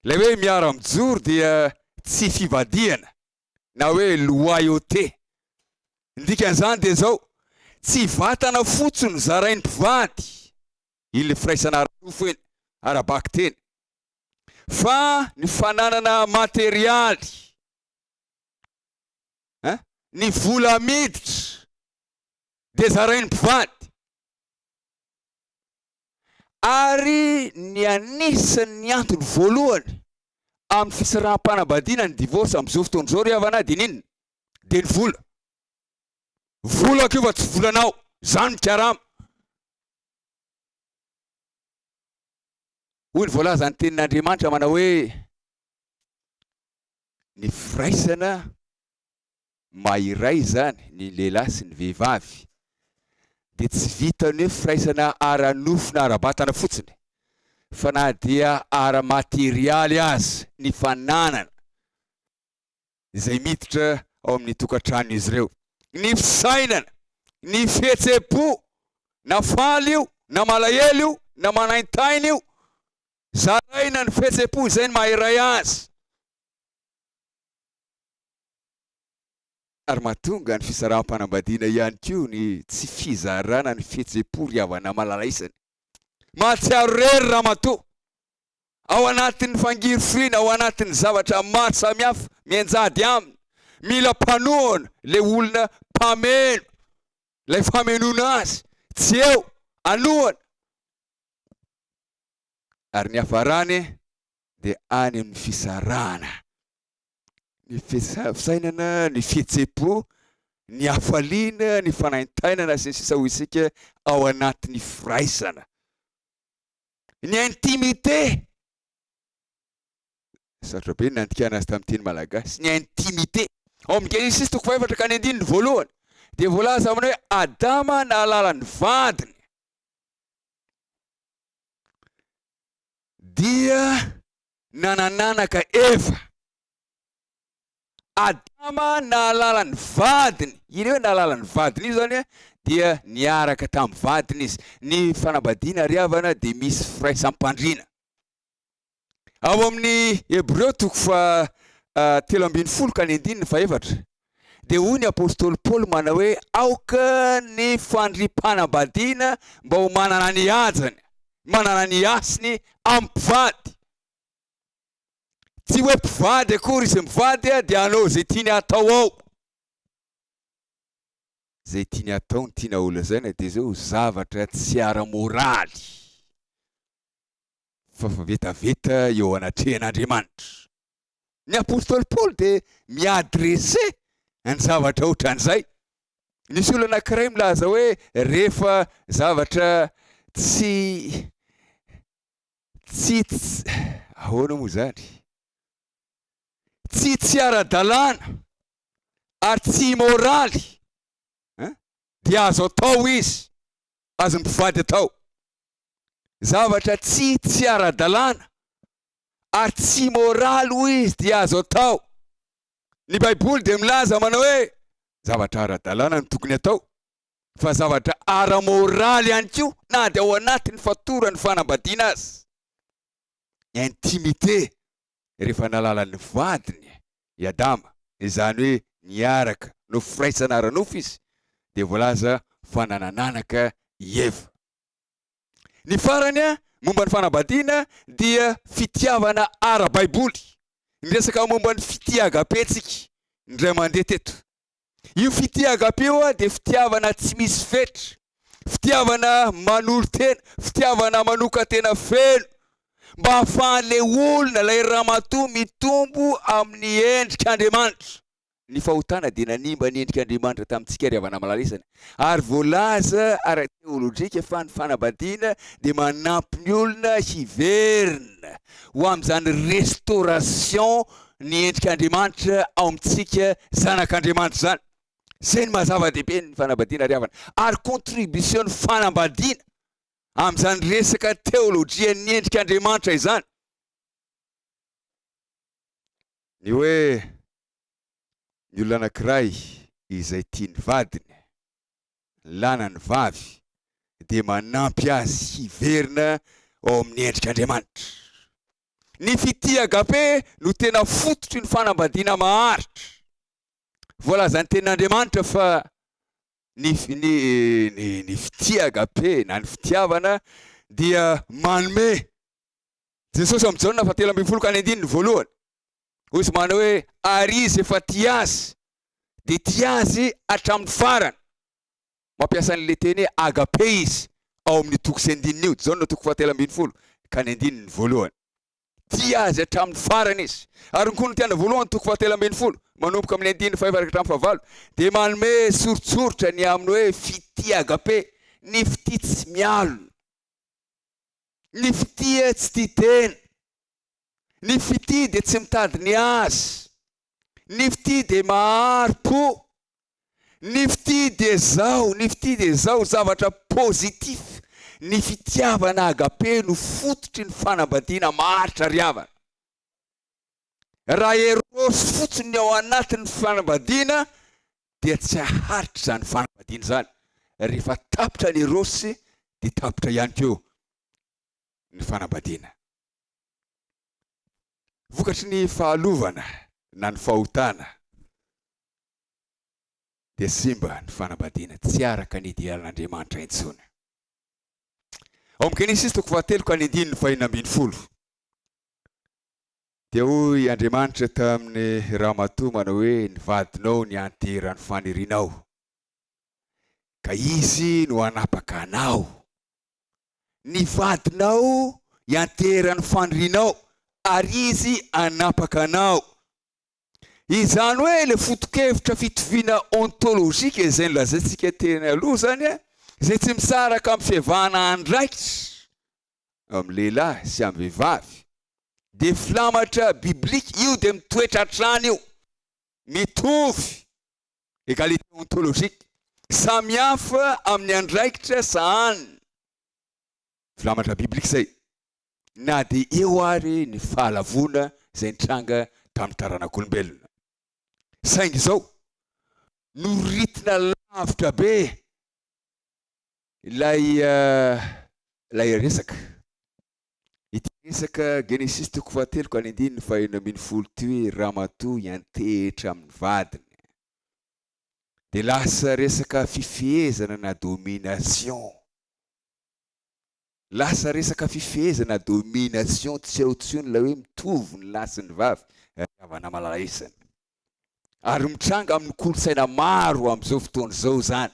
Ilay hoe miara-mijoro dia tsy fivadiana na hoe loyauté. Ndikan'izany dia zao, tsy vatana fotsiny zarain'ny mpivady. Iny le firaisana ara-nofo iny. arabaky teny. Fa ny fananana materialy, ny vola miditra de zarainy mpivady. Ary ny anisan'ny antony voalohany amin'ny fisaraha-panambadiana ny divorce amin'izao fotoana izao ry havana de ninona? De ny vola. Vola kio fa tsy volanao, zany mikarama. Hoy ny voalaza ny tenin'Andriamanitra manao hoe ny firaisana mahiray zany ny lehilahy sy ny vehivavy de tsy vitany hoe firaisana ara-nofo na ara-batana fotsiny, fa na dia ara-materialy azy ny fananana izay miditra ao amin'ny tokantrano izy ireo. Ny fisainana, ny fihetsem-po, na faly io, na malahelo io, na manaintaina io, zaraina ny fihetsem-po izay ny mahiray azy. Ary mahatonga ny fisaraha-panambadiana ihany koa ny tsy fizarana ny fihetsem-po ry havana malalaisany. Mahatsiaro rery raha matoa ao anatin'ny fangirofina, ao anatin'ny zavatra maro samihafa mianjady aminy. Mila mpanohana le olona mpameno, lay famenoana azy, tsy eo anohana. Ary ny hafarany de any amin'ny fisarahana, ny fisainana, ny fihetsem-po, ny hafaliana, ny fanaintainana sy ny sisa hoy isika ao anatin'ny firaisana. Ny intimité, sarotra be ny nandikan azy tamin'ny teny malagasy, ny intimité. Ao amin'ny Genesis toko faefatra ka ny andininy voalohany de voalaza aminy hoe Adama nahalala ny vadiny dia nanananaka Eva. Adama nahalala ny vadiny, iny hoe nahalala ny vadiny io zany dia niaraka tamin'ny vadiny izy. Ny fanambadiana ry havana de misy firaisam-pandriana. Ao amin'ny Hebreo toko fa 13 ka ny andininy faefatra de hoy ny apôstôly Paoly manao hoe aoka ny fandriam-panambadiana mba ho manana ny ajany, manana ny asiny amin'ny mpivady. Tsy hoe mpivady akory izy mivady de anao zay tiany atao ao. Zay tiany atao ny tiana olona zany de zao zavatra tsy ara-moraly fa vetaveta eo anatrehan'Andriamanitra. Ny apôstôly Paoly de miadrese ny zavatra ohatran'izay. Nisy olona anankiray milaza hoe rehefa zavatra tsy ahoana moa zany, tsy ara-dalàna ary tsy moraly dia azo atao izy, azo mpivady atao. Zavatra tsy ara-dalàna ary tsy moraly hoy izy dia azo atao. Ny Baiboly de milaza manao hoe zavatra ara-dalàna no tokony atao, fa zavatra ara-moraly ihany koa na de ao anatin'ny fatorany fanambadiana azy. Intimité, rehefa nalala ny vadiny i Adama, izany hoe niaraka no firaisana ara-nofo izy, de voalaza fananananaka i Eva. Ny farany momba ny fanambadiana dia fitiavana ara-baiboly. Miresaka momba ny fitia agapetsika indray mandeha teto. Io fitia agape io de fitiavana tsy misy fetra, fitiavana manolo-tena, fitiavana manoka tena feno, mba hahafahan'le olona lay ramatoa mitombo amin'ny endrik'Andriamanitra. Ny fahotana de nanimba ny endrik'Andriamanitra tamintsika ry havana malalaisana. Ary voalaza ara-teolojika fa ny fanambadiana de manampy ny olona hiverina ho amin'izany restauration ny endrik'Andriamanitra ao amintsika zanak'Andriamanitra zany. Zay ny mazava-dehibe ny fanambadiana ry havana. Ary contribution ny fanambadiana amin'izany resaka teolojia ny endrik'Andriamanitra izany. Ny hoe ny olona anankiray izay tia ny vadiny, lana ny vavy, de manampy azy hiverina ao amin'ny endrik'Andriamanitra. Ny fitia agape no tena fototry ny fanambadiana maharitra. Voalaza ny tenin'Andriamanitra fa ny fitia agape na ny fitiavana dia manome Jesosy amin'ny Jaona 7:12 voalohany. Hoy manao hoe ary izy efa tia azy dia tia azy hatramin'ny farany. Mampiasa an'ilay teny hoe agape izy ao amin'ny toko sy andininy io. Jaona 7:12 ka ny andininy voalohany. Tia azy hatramin'ny farany izy. Ary koa ny tiana voalohany 7:12 manomboka amin'ny andininy 5:9 dia manome soritsoritra ny amin'ny hoe fity agape, ny fity tsy mialona, ny fity tsy tia tena, ny fity dia tsy mitady ny azy, ny fity dia maharo-po, ny fity dia zao, ny fity dia zao zavatra pozitif. Ny fitiavana agape no fototry ny fanambadiana maritra riavana. Raha eros fotsiny ao anatin'ny fanambadiana dia tsy haharitra zany fanambadiana zany. Rehefa tapitra ny erosy dia tapitra ihany keo ny fanambadiana. Vokatry ny fahalovana na ny fahotana dia simba ny fanambadiana, tsy araka ny idealan'Andriamanitra intsony. Ao amin'ny Genesis 3:1-12 dia hoy Andriamanitra tamin'ny ramatoa manao hoe ny vadinao ny anterany fanirianao, ka izy no hanapaka anao. Ny vadinao ianterany fanirianao ary izy hanapaka anao. Izany hoe le fotokevitra fitoviana ontolojika izay nolazaintsika teny aloha zany izay tsy misaraka amin'ny fihevahana andraikitra amin'ny lehilahy sy amin'ny vehivavy dia filamatra biblika. Io dia mitoetra hatrany io, mitovy égalité ontolojika, samihafa amin'ny andraikitra sahany. Filamatra biblika izay. Na dia eo ary ny fahalavona izay nitranga tamin'ny taranak'olombelona. Saingy izao noritina lavitra be ilay resaka. Ity resaka Genesis 3:1-12 ty hoe ramatoa iantehitra amin'ny vadiny. Dia lasa resaka fifehezana na domination. Lasa resaka fifehezana domination, tsy eo intsony ilay hoe mitovy ny lahy sy ny vavy avana malalaisana. Ary mitranga amin'ny kolontsaina maro amin'izao fotoana izao zany.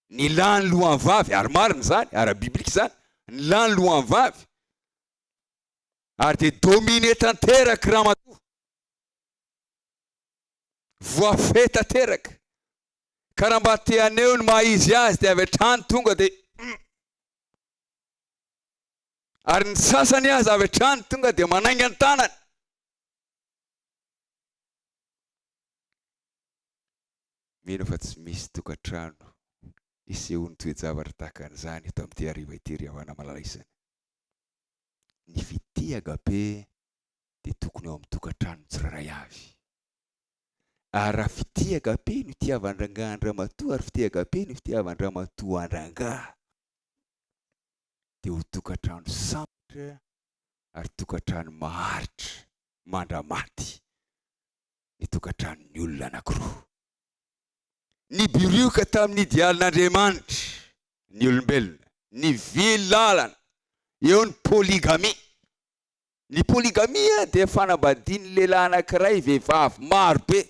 Ny lahy ny lohan'ny vavy, ary marina zany, ara biblika zany, ny lahy ny lohan'ny vavy. Ary dia domine tanteraka ramatoa. Voafehy tanteraka. Ka raha mba te haneo ny maha-izy azy dia avy hatrany tonga dia ary ny sasany azy avy hatrany tonga dia manainga ny tanany. Mino fa tsy misy tokantrano isehony toe-javatra tahaka an'izany eto amin'ity hariva ity ry havana malalaisana. Ny fity agape dia tokony ao amin'ny tokantrano tsirairay avy. Ary raha fity agape no itiavan-drangah andramatoa ary fity agape no fitiavan-dramatoa andrangaha dia ho tokantrano sambatra ary tokantrano maharitra mandramaty ny tokantranon'ny olona anankiroa. Ny birioka tamin'ny idialin'Andriamanitra ny olombelona, ny vily lalana, eo ny poligamia. Ny poligamia dia fanambadian'ny lehilahy anankiray vehivavy marobe.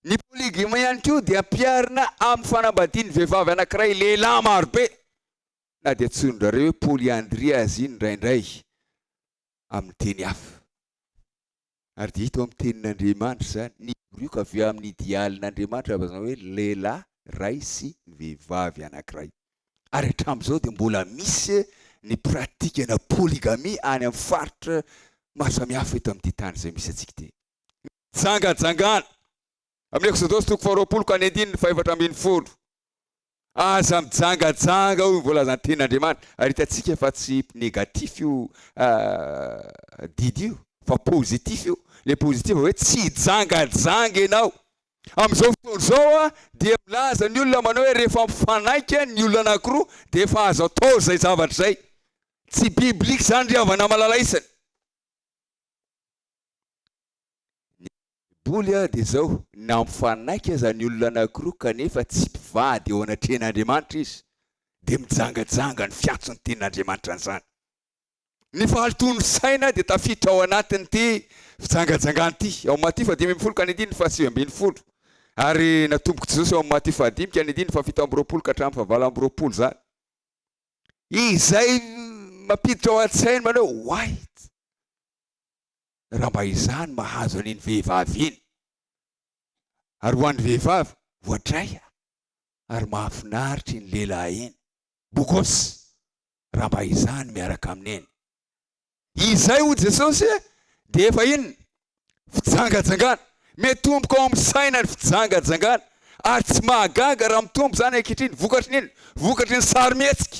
Ny poligamia ihany koa dia ampiarina amin'ny fanambadian'ny vehivavy anankiray lehilahy marobe. Na dia antsoin'ndrareo hoe polyandria azy iny indraindray amin'ny teny hafa. Ary dia hita amin'ny tenin'Andriamanitra zany ny birioka avy amin'ny idialin'Andriamanitra zany hoe lehilahy ray sy vehivavy anankiray. Ary hatramin'izao dia mbola misy ny pratikana poligamia any amin'ny faritra maro samihafa eto amin'ity tany izay misy antsika ity. Jangajangana amin'ny Exodosy 2:2-5:10. Aza mijangajanga io voalazany tenin'Andriamanitra. Ary hitantsika fa tsy negatif io didy io fa positif io. Le positif hoe tsy jangajanga ianao. Amin'izao fotoana izao dia milaza ny olona manao hoe rehefa mifanaika ny olona anankiroa dia efa azo atao izay zavatra izay. Tsy biblika zany ry havana malalaisana. Ny Biblia dia izao, na mifanaika zany olona anankiroa kanefa tsy mpivady eo anatrehan'Andriamanitra izy dia mijangajanga ny fiantson'ny tenin'Andriamanitra an'izany. Ny fahaltony saina dia tafiditra ao anatiny ty fijangajangana ty. Ao Maty 5:20 ary natomboka Jesosy ao Maty 5:7-7 zany. Izay mampiditra ao an-tsainy manao white. Raha mba izany mahazo an'iny vehivavy iny. Ary ho an'ny vehivavy voatray ary mahafinaritra iny lehilahy iny. Bokosy raha mba izany miaraka amin'iny. Izay ho Jesosy dia efa iny fijangajangana. Mitomboka ao amin'ny saina ny fijangajangana ary tsy mahagaga raha mitombo zany ankehitriny vokatry ny sarimihetsika.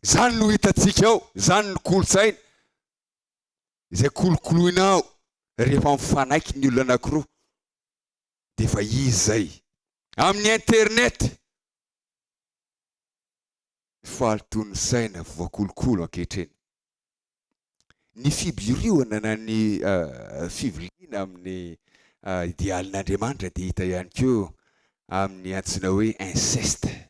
Zany no hitantsika ao, zany no kolontsaina izay kolokoloinao rehefa mifanaiky ny olona anankiroa. Dia efa izy zay amin'ny internet fahaltony saina voakolokolo ankehitriny. Ny fiboriana na ny fiviliana amin'ny idealin'Andriamanitra dia hita ihany koa amin'ny antsoina hoe inceste.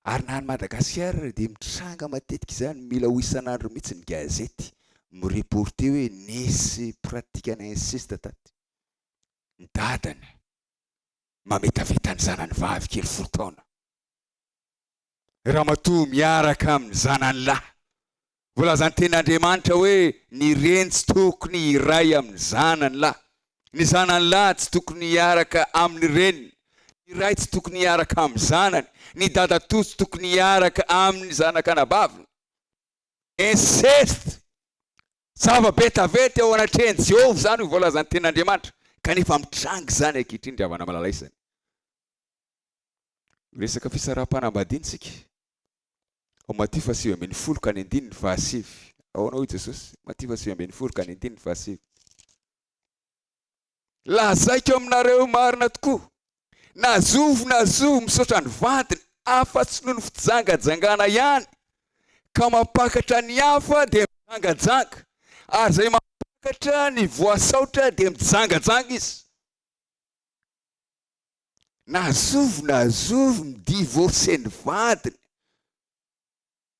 Ary na ny Madagasikara dia mitranga matetika izany, mila ho isan'andro mihitsy ny gazety mireporte hoe nisy pratikana inceste taty. Ny dadany mametaveta ny zanany vavy kely 10 taona. Ramatoa miaraka amin'ny zanany lahy. Volazany ten'Andriamanitra hoe ny reny tsy tokony hiray amin'ny zanany lahy. Ny zanany lahy tsy tokony hiaraka amin'ny reniny. Ny ray tsy tokony hiaraka amin'ny zanany. Ny dadatoa tsy tokony hiaraka amin'ny zanakanabaviny. Inceste. Zava-betavety ao anatrehany Jehovah zany volazany ten'Andriamanitra. Kanefa mitranga zany ankehitriny ry havana malalaisany. Resaka fisaraha-panambadiantsika. Ao Maty 7:20-9. Ao anao Jesosy. Maty 7:20-9. Lazaiko aminareo marina tokoa. Nazovo misaotra ny vadiny afa-tsy noho ny fijangajangana ihany. Ka mampakatra ny hafa dia mijangajanga. Ary zay mampakatra ny voasaotra dia mijangajanga izy. Nazovo midivorce ny vadiny.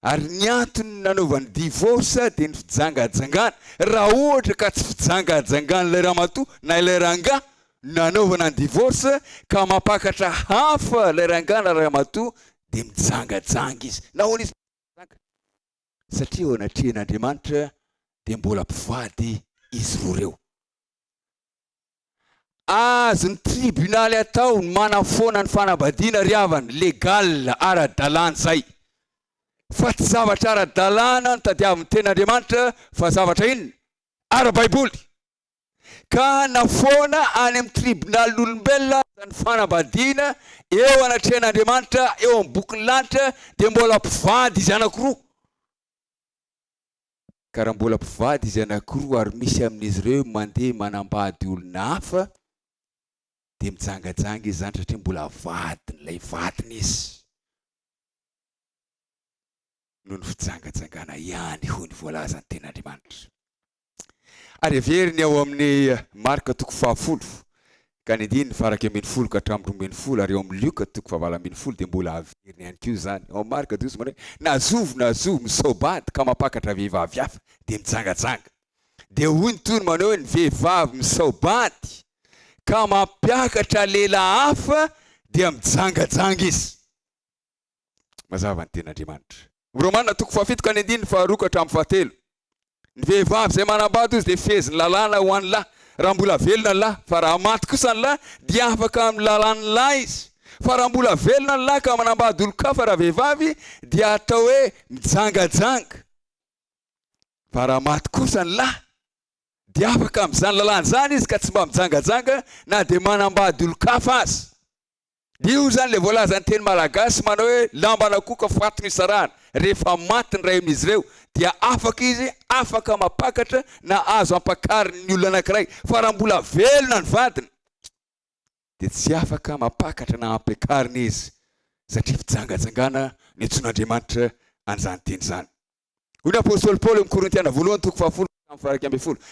Ary ny antony nanaovany divorce dia ny fijangajangana. Raha ohatra ka tsy fijangajangana ilay ramatoa na ilay rangahy nanaovana ny divorce ka mampakatra hafa ilay rangahy na ramatoa dia mijangajanga izy. Nahoana izy mijanga? Satria ao anatrehan'Andriamanitra dia mbola mpivady izy roa reo. Azo ny tribunaly atao manafoana ny fanambadiana ry havana, legal, ara-dalàna zay. Fa tsy zavatra ara-dalàna ny tadiavin'ny ten'Andriamanitra fa zavatra inona? Ara-baiboly. Ka nafoana any amin'ny tribunal'olombelona ny fanambadiana eo anatrehan'Andriamanitra, eo amin'ny bokin'ny lanitra dia mbola mpivady izy anankiroa. Ka raha mbola mpivady izy anankiroa ary misy amin'izy ireo mandeha manambady olona hafa dia mijangajanga izy zany satria mbola vadiny ilay vadiny izy. Noho ny fijangajangana ihany hoy ny voalazan'ny ten'Andriamanitra. Ary averiny ao amin'ny Marka 10 ka ny 10 ka hatramin'ny 12 ary eo amin'ny Luka 10 dia mbola averiny ihany koa zany. Ao Marka 12 manao nazovo misaobady ka mampakatra vehivavy hafa dia mijangajanga. Dia hoy ny tony manao hoe ny vehivavy misaobady ka mampiakatra lehilahy hafa dia mijangajanga izy. Mazava ny ten'Andriamanitra. Romaina 7 ka ny 5 ka hatramin'ny 7. Ny vehivavy izay manambady izy dia feheziny lalàna ho an'ny lahy. Raha mbola velona ny lahy, fa raha maty kosa ny lahy dia afaka amin'ny lalàn'ny lahy izy. Fa raha mbola velona ny lahy ka manambady olon-kafa raha vehivavy dia atao hoe mijangajanga. Fa raha maty kosa ny lahy dia afaka amin'izany lalàna zany izy ka tsy mba mijangajanga na dia manambady olon-kafa azy. Io zany le voalazan'ny teny malagasy manao hoe lambana koka fatony isarahana. Rehefa maty ny ray amin'izy ireo dia afaka izy, afaka mapakatra na azo ampakariny ny olona anankiray. Fa raha mbola velona ny vadiny dia tsy afaka mapakatra na ampiakariny izy satria fijangajangana ny antsoin'Andriamanitra an'izany teny zany. Hoy ny apôstôly Paoly amin'ny Korintiana 1:10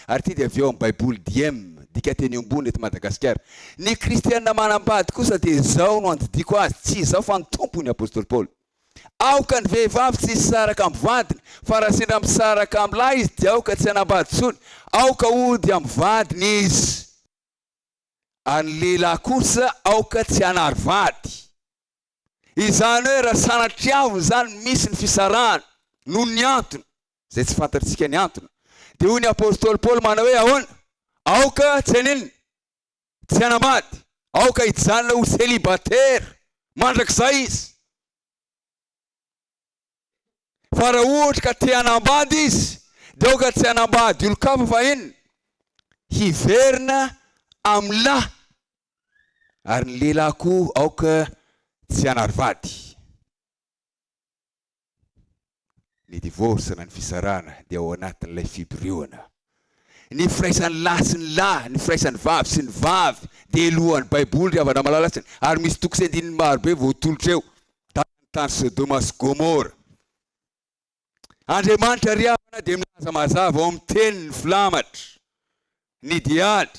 ary ity dia avy eo amin'ny baiboly DM dika teny ambony eto Madagasikara. Ny kristianina manambady kosa dia izao no andidiko azy, tsy izao fa ny tompony apôstôly Paoly. aoka ny vehivavy tsy misaraka amin'ny vadiny fa raha sendra misaraka amin'ny lahy izy dia aoka tsy hanambady tsony, aoka ody amin'ny vadiny izy. Ary ny lehilahy kosa aoka tsy hanary vady. Izany hoe raha sanatria zany misy ny fisarahana noho ny antony izay tsy fantatritsika ny antony dia hoy ny apôstôly Paoly manao hoe ahoana? Aoka tsy hanenina, tsy hanambady, aoka hijanona ho célibataire mandrakizay izy. Fa raha ohatra ka te hanambady izy dia aoka tsy hanambady olo-kafa fa inona? Hiverina amin'ny lahy. Ary ny lehilahy koa aoka tsy hanary vady. Ny divorce na ny fisarahana dia ao anatin'ilay fiboriana. Ny firaisan'ny lahy sy ny lahy, ny firaisan'ny vavy sy ny vavy dia elohan'ny baiboly ry havana malalatsiny. Ary misy toko sy andininy marobe voatolotra eo tany Sodoma sy Gomora. Andriamanitra ry havana dia milaza mazava ao amin'ny teniny filamatra, ny diady.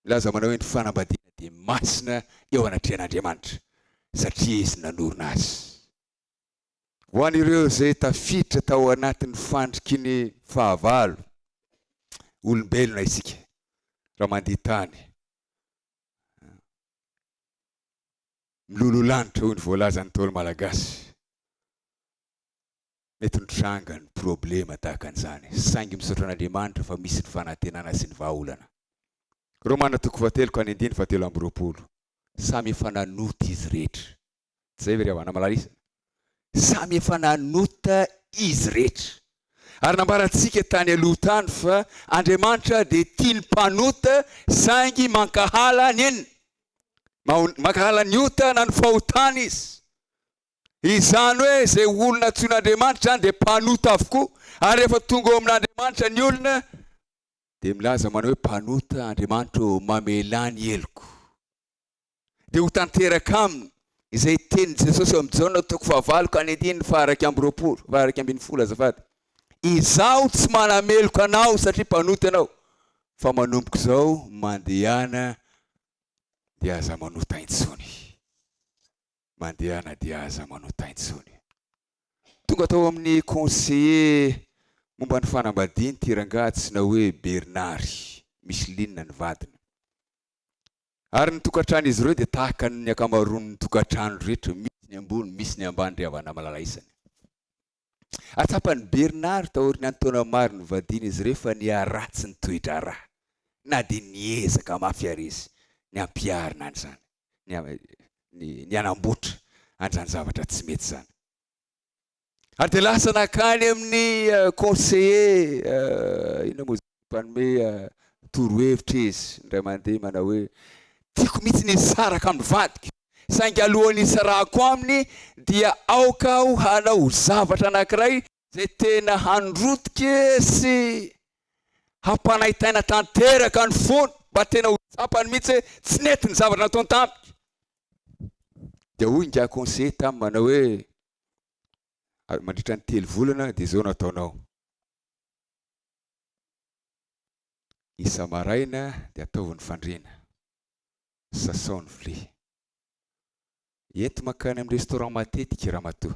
Milaza manao hoe ny fanambadiana dia masina eo anatrehan'Andriamanitra satria izy nanorina azy. Ho an'ireo izay tafiditra tao anatin'ny fandriky ny fahavalo, olombelona isika raha mandeha tany, milololanitra hoy ny voalazan'ny Ntaolo Malagasy. Mety nitranga ny problema tahaka an'izany saingy misaotra an'Andriamanitra fa misy ny fanantenana sy ny vahaolana. Romana 3:1-7. Samy efa nanota izy rehetra. Tsy zay ve ry havana malalisa? Samy efa nanota izy rehetra. Ary nambarantsika tany aloha tany fa Andriamanitra dia tia ny mpanota saingy mankahala ny enina. Mankahala ny ota na ny fahotana izy. Izany hoe izay olona antsoin'Andriamanitra zany dia mpanota avokoa. Ary rehefa tonga ao amin'Andriamanitra ny olona dia milaza manao hoe mpanota Andriamanitra mamelany eloko. Dia ho tanteraka aminy izay tenin' Jesosy eo amin'ny Jaona 4:20 azafady. Izaho tsy manameloka anao satria mpanota anao, fa manomboka izao mandehana dia aza manota intsony. Mandehana dia aza manota intsony. Tonga tao amin'ny conseiller momba ny fanambadiany ty rangahy tsy na hoe Bernard, Micheline ny vadiny. Ary ny tokantrano izy ireo dia tahaka ny akamaroan'ny tokantrano rehetra, misy ny ambony, misy ny ambany ry havana malalaisany. Atsapany Bernard taoriny antaona maro ny vadiny izy rehefa niaratsy ny toetra raha, na dia niezaka mafy ary izy ny ampiarina an'izany, ny anambotra an'izany zavatra tsy mety zany. Ary dia lasa nakany amin'ny conseiller ina moa mpanome torohevitra izy ndray mandeha manao hoe tiako mihitsy ny saraka amin'ny vadiko, saingy alohan'ny sarako aminy dia aoka aho hanao zavatra anankiray izay tena handrotika sy hampanahitaina tanteraka ny fony mba tena ho tsapany mihitsy hoe tsy nety ny zavatra nataony tampoka. Dia hoy nga conseiller tamin'ny manao hoe mandritra ny 3 volana dia izao nataonao. Isa maraina dia ataovy ny fandriana, sasao ny vilia. Ento makany amin'ny restaurant matetika ramatoa.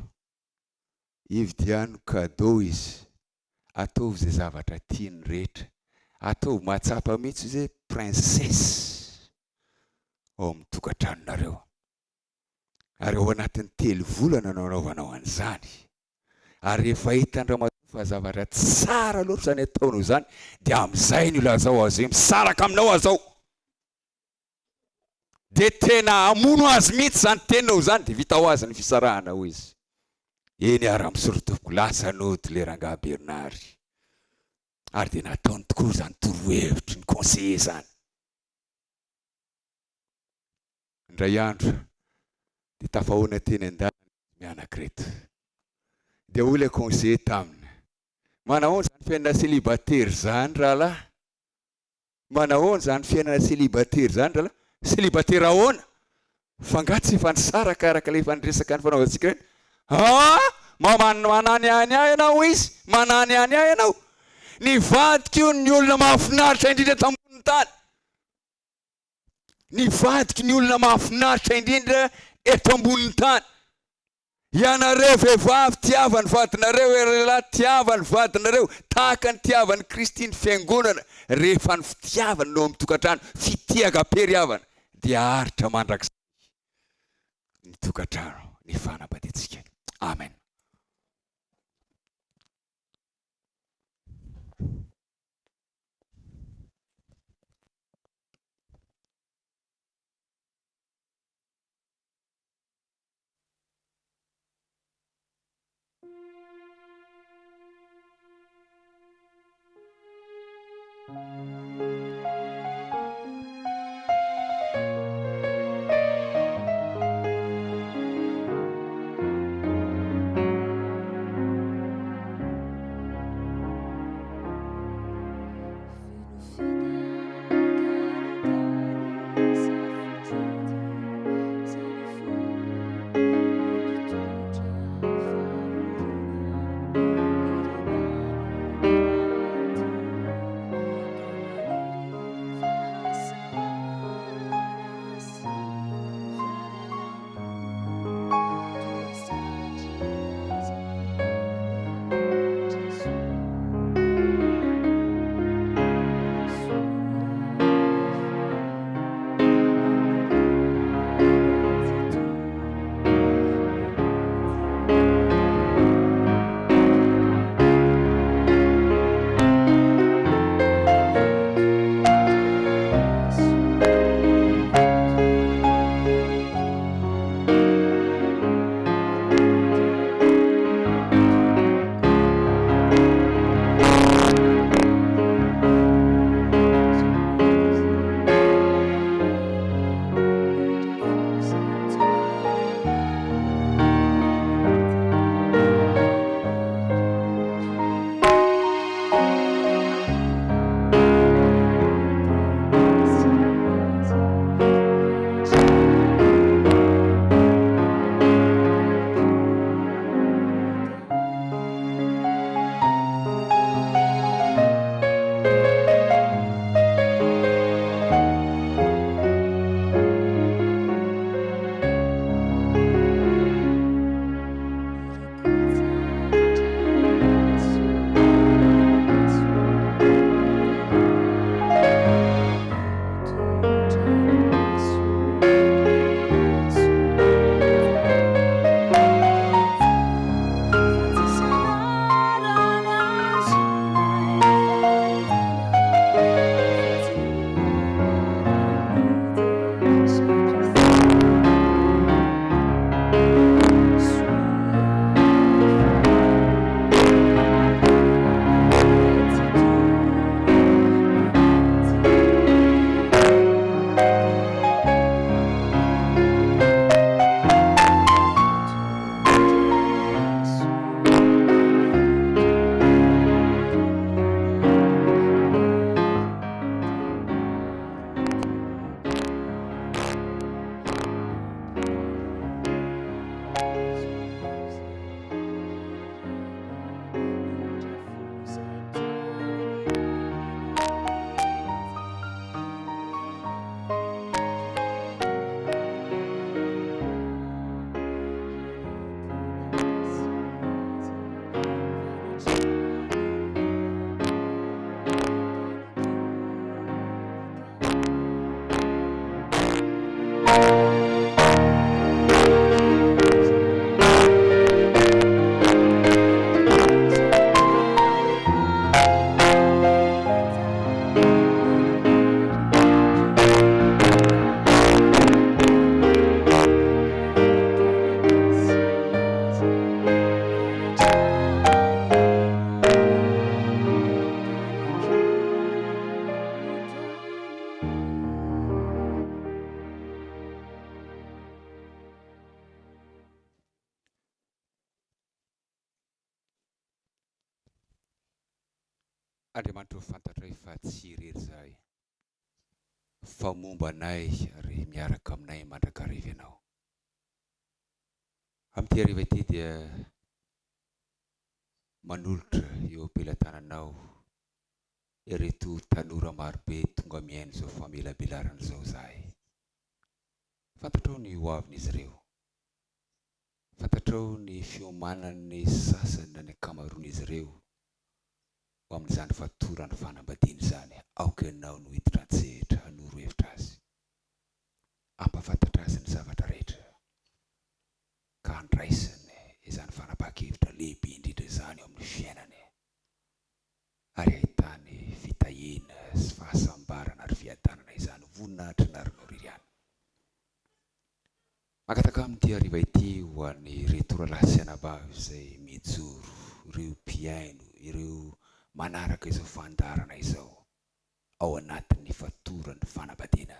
Ividiano cadeau izy. Ataovy izay zavatra tiany rehetra. Ataovy mahatsapa mihitsy izy hoe princesse ao amin'ny tokantranonareo. Ary ao anatin'ny 3 volana nanaovanao an'izany. Ary rehefa hitan'ny ramatoa fa zavatra tsara loatra zany ataonao zany dia amin'izay ny olazao azy hoe misaraka aminao azao. Dia tena amono azy mihitsy zany teninao zany dia vita ho azy ny fisarahana ho izy. Eny ara-misorotoko lasa nody le rangahy Bernard. Ary dia nataony tokoa zany torohevitry ny conseiller zany. Indray andro dia tafahoana teny an-dalana mianak'ireto. Dia hoy ilay conseiller taminy, manahoana zany fiainana célibataire zany rahalahy? Manahoana zany fiainana célibataire zany rahalahy? Célibataire ahoana? Fa angatsy efa nisaraka araka ilay efa niresaka ny fanaovantsika reny. Manany any ahy ianao izy, manany any ahy ianao. Ny vadiko io ny olona mahafinaritra indrindra tambony tany. Ny vadiko ny olona mahafinaritra indrindra eto ambony tany. Ianareo vehivavy tiavany vadinareo, lehilahy tiavany vadinareo, tahaka ny tiavany Kristy ny fiangonana. Rehefa ny fitiavany no amin'ny tokantrano, fitiagam-periavana, dia haritra mandrakizay ny tokantrano, ny fanambadiantsika. Amen. Andriamanitra fantatra fa tsy irery zahay fa momba anay ary miaraka aminay mandrakariva ianao. Amin'ity hariva ity dia manolotra eo am-pelatananao ireto tanora marobe tonga mihaino izao famelabelarana izao zahay. Fantatrao ny ho avin'izy ireo. Fatatrao ny fiomanan'ny sasany ny akamaroan'izy ireo ho amin'izany fatorany fanambadiany izany. Aoka ianao no hiditra an-tsehatra hanoro hevitra azy, ampafantatra azy ny zavatra rehetra, ka andraisany izany fanapahan-kevitra lehibe indrindra izany eo amin'ny fiainany, ary ahitany fitahiana sy fahasambarana ary fiadanana izany voninahitra na rinoriana. Makataka amin'ity hariva ity ho an'ny retora lasanabavy izay mijoro, ireo mpiaino, ireo manaraka izao fandarana izao ao anatin'ny fatorany fanambadiana,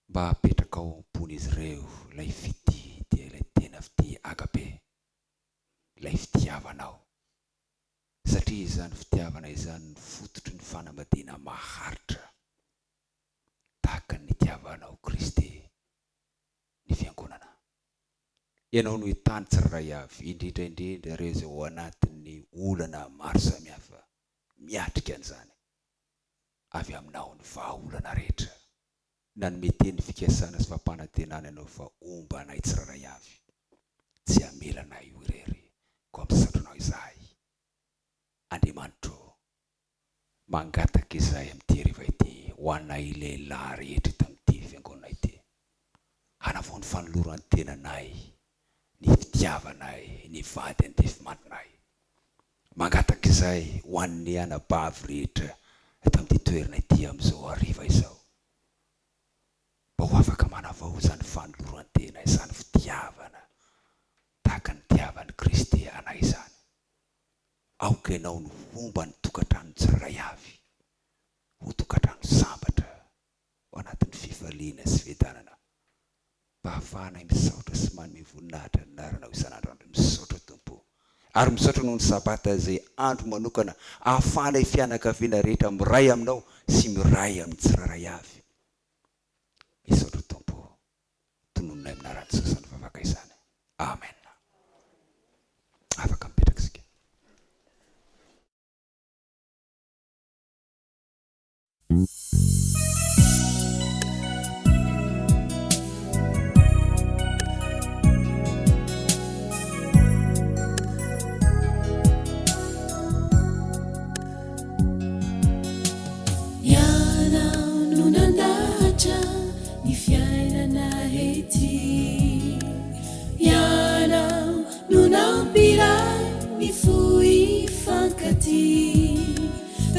mba apetraka ao am-pon'izy ireo ilay fity dia ilay tena fity agape, ilay fitiavanao, satria izany fitiavana izany ny fototry ny fanambadiana maharitra, tahaka ny tiavanao Kristy ny fiangonana. Ianao no hitany tsirairay avy, indrindra indrindra ireo izay ao anatin'ny olana maro samihafa, miatrika an'izany avy aminao ny vahaolana rehetra, na ny meteny fikasana sy fampanantenana ianao fa omba anay tsirairay avy, tsy amelana io irery ko amin'ny sasatranao izahay. Andriamanitro mangataka izahay amin'ity hariva ity ho anay lehilahy rehetra eto amin'ity fiangonana ity, hanavao ny fanolorany tenanay, ny fitiavanay, ny vady andefimandrinay. Mangataka izay ho an'ny anabavy rehetra eto amin'ity toerana ity amin'izao hariva izao, mba ho afaka manavao izany fanolorany tena, izany fitiavana tahaka ny tiavan'i Kristy anay izany. Aoka ianao no omba ny tokantrano tsirairay avy ho tokantrano sambatra ao anatin'ny fifaliana sy fiadanana, mba hahafahanay misaotra sy manome voninahitra ny anaranao isan'andro. Misaotra Tompo, ary misaotra noho ny sabata izay andro manokana ahafahanay fianakaviana rehetra miray aminao sy miray amin'ny tsirairay avy. Misaotra Tompo, tonononay amin'ny anaran'i Jesosy ny vavaka izany. Amen. Afaka mipetraka isika.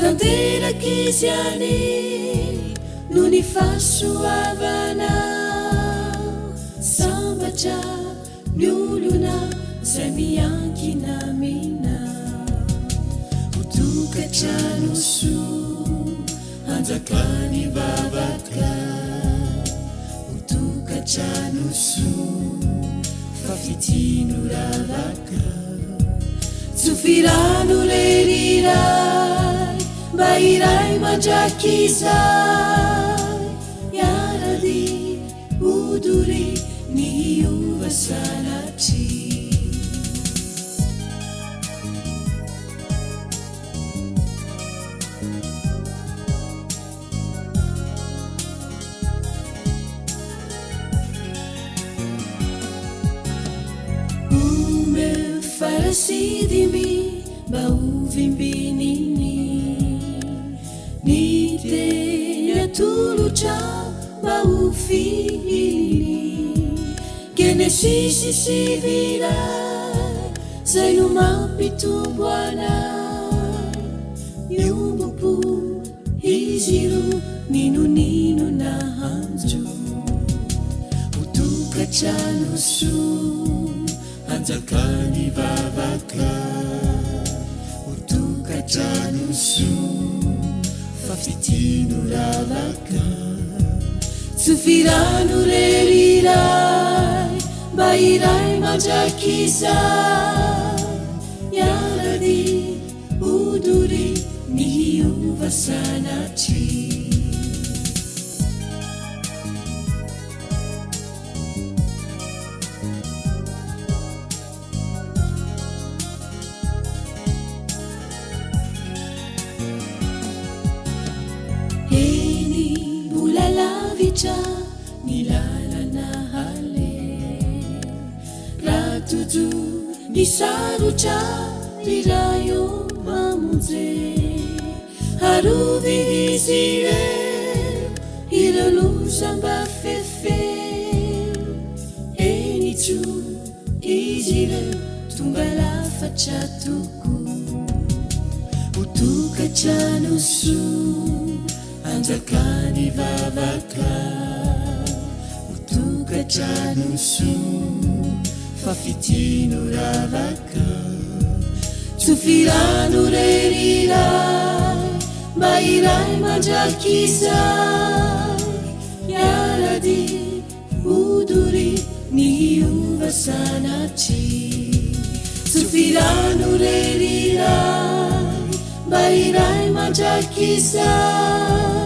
Tanterakisiani nuni fasoavana sambatra ny olona zay miankina amina, hotokantrano soa hanjakany vavaka, hotokantrano soa fafitino ravaka, tsofirano leriray mba iray mandrakizay, yaradi odory ny hiova sanatry. Ome farasidimy mba hovimbininy, ny teny atolotra mba ho fihiny, Genesisy sy vilay zay no mampitombo anay, miombopo izy ro ninonino nahandro, hotokantrano soa hanjakany vavaka, hotokantrano soa fafitino ravaka, tsofirano leriray mba iray mandrakizay, yaradi odory ny hiova sanatry. Eny mbola lavitra ny lalana hale, isarotra rirayo mamonje arovy izy ireo lozamba fefeo enitso izy ireo tonga lafatra toko hotokatrano soa anjakany vavaka hotokatrano soa fafitino ravaka tsofirano reriray mba iray mandrakizay iarady odory ny ova sanatry tsofirano reriray mba iray mandrakizay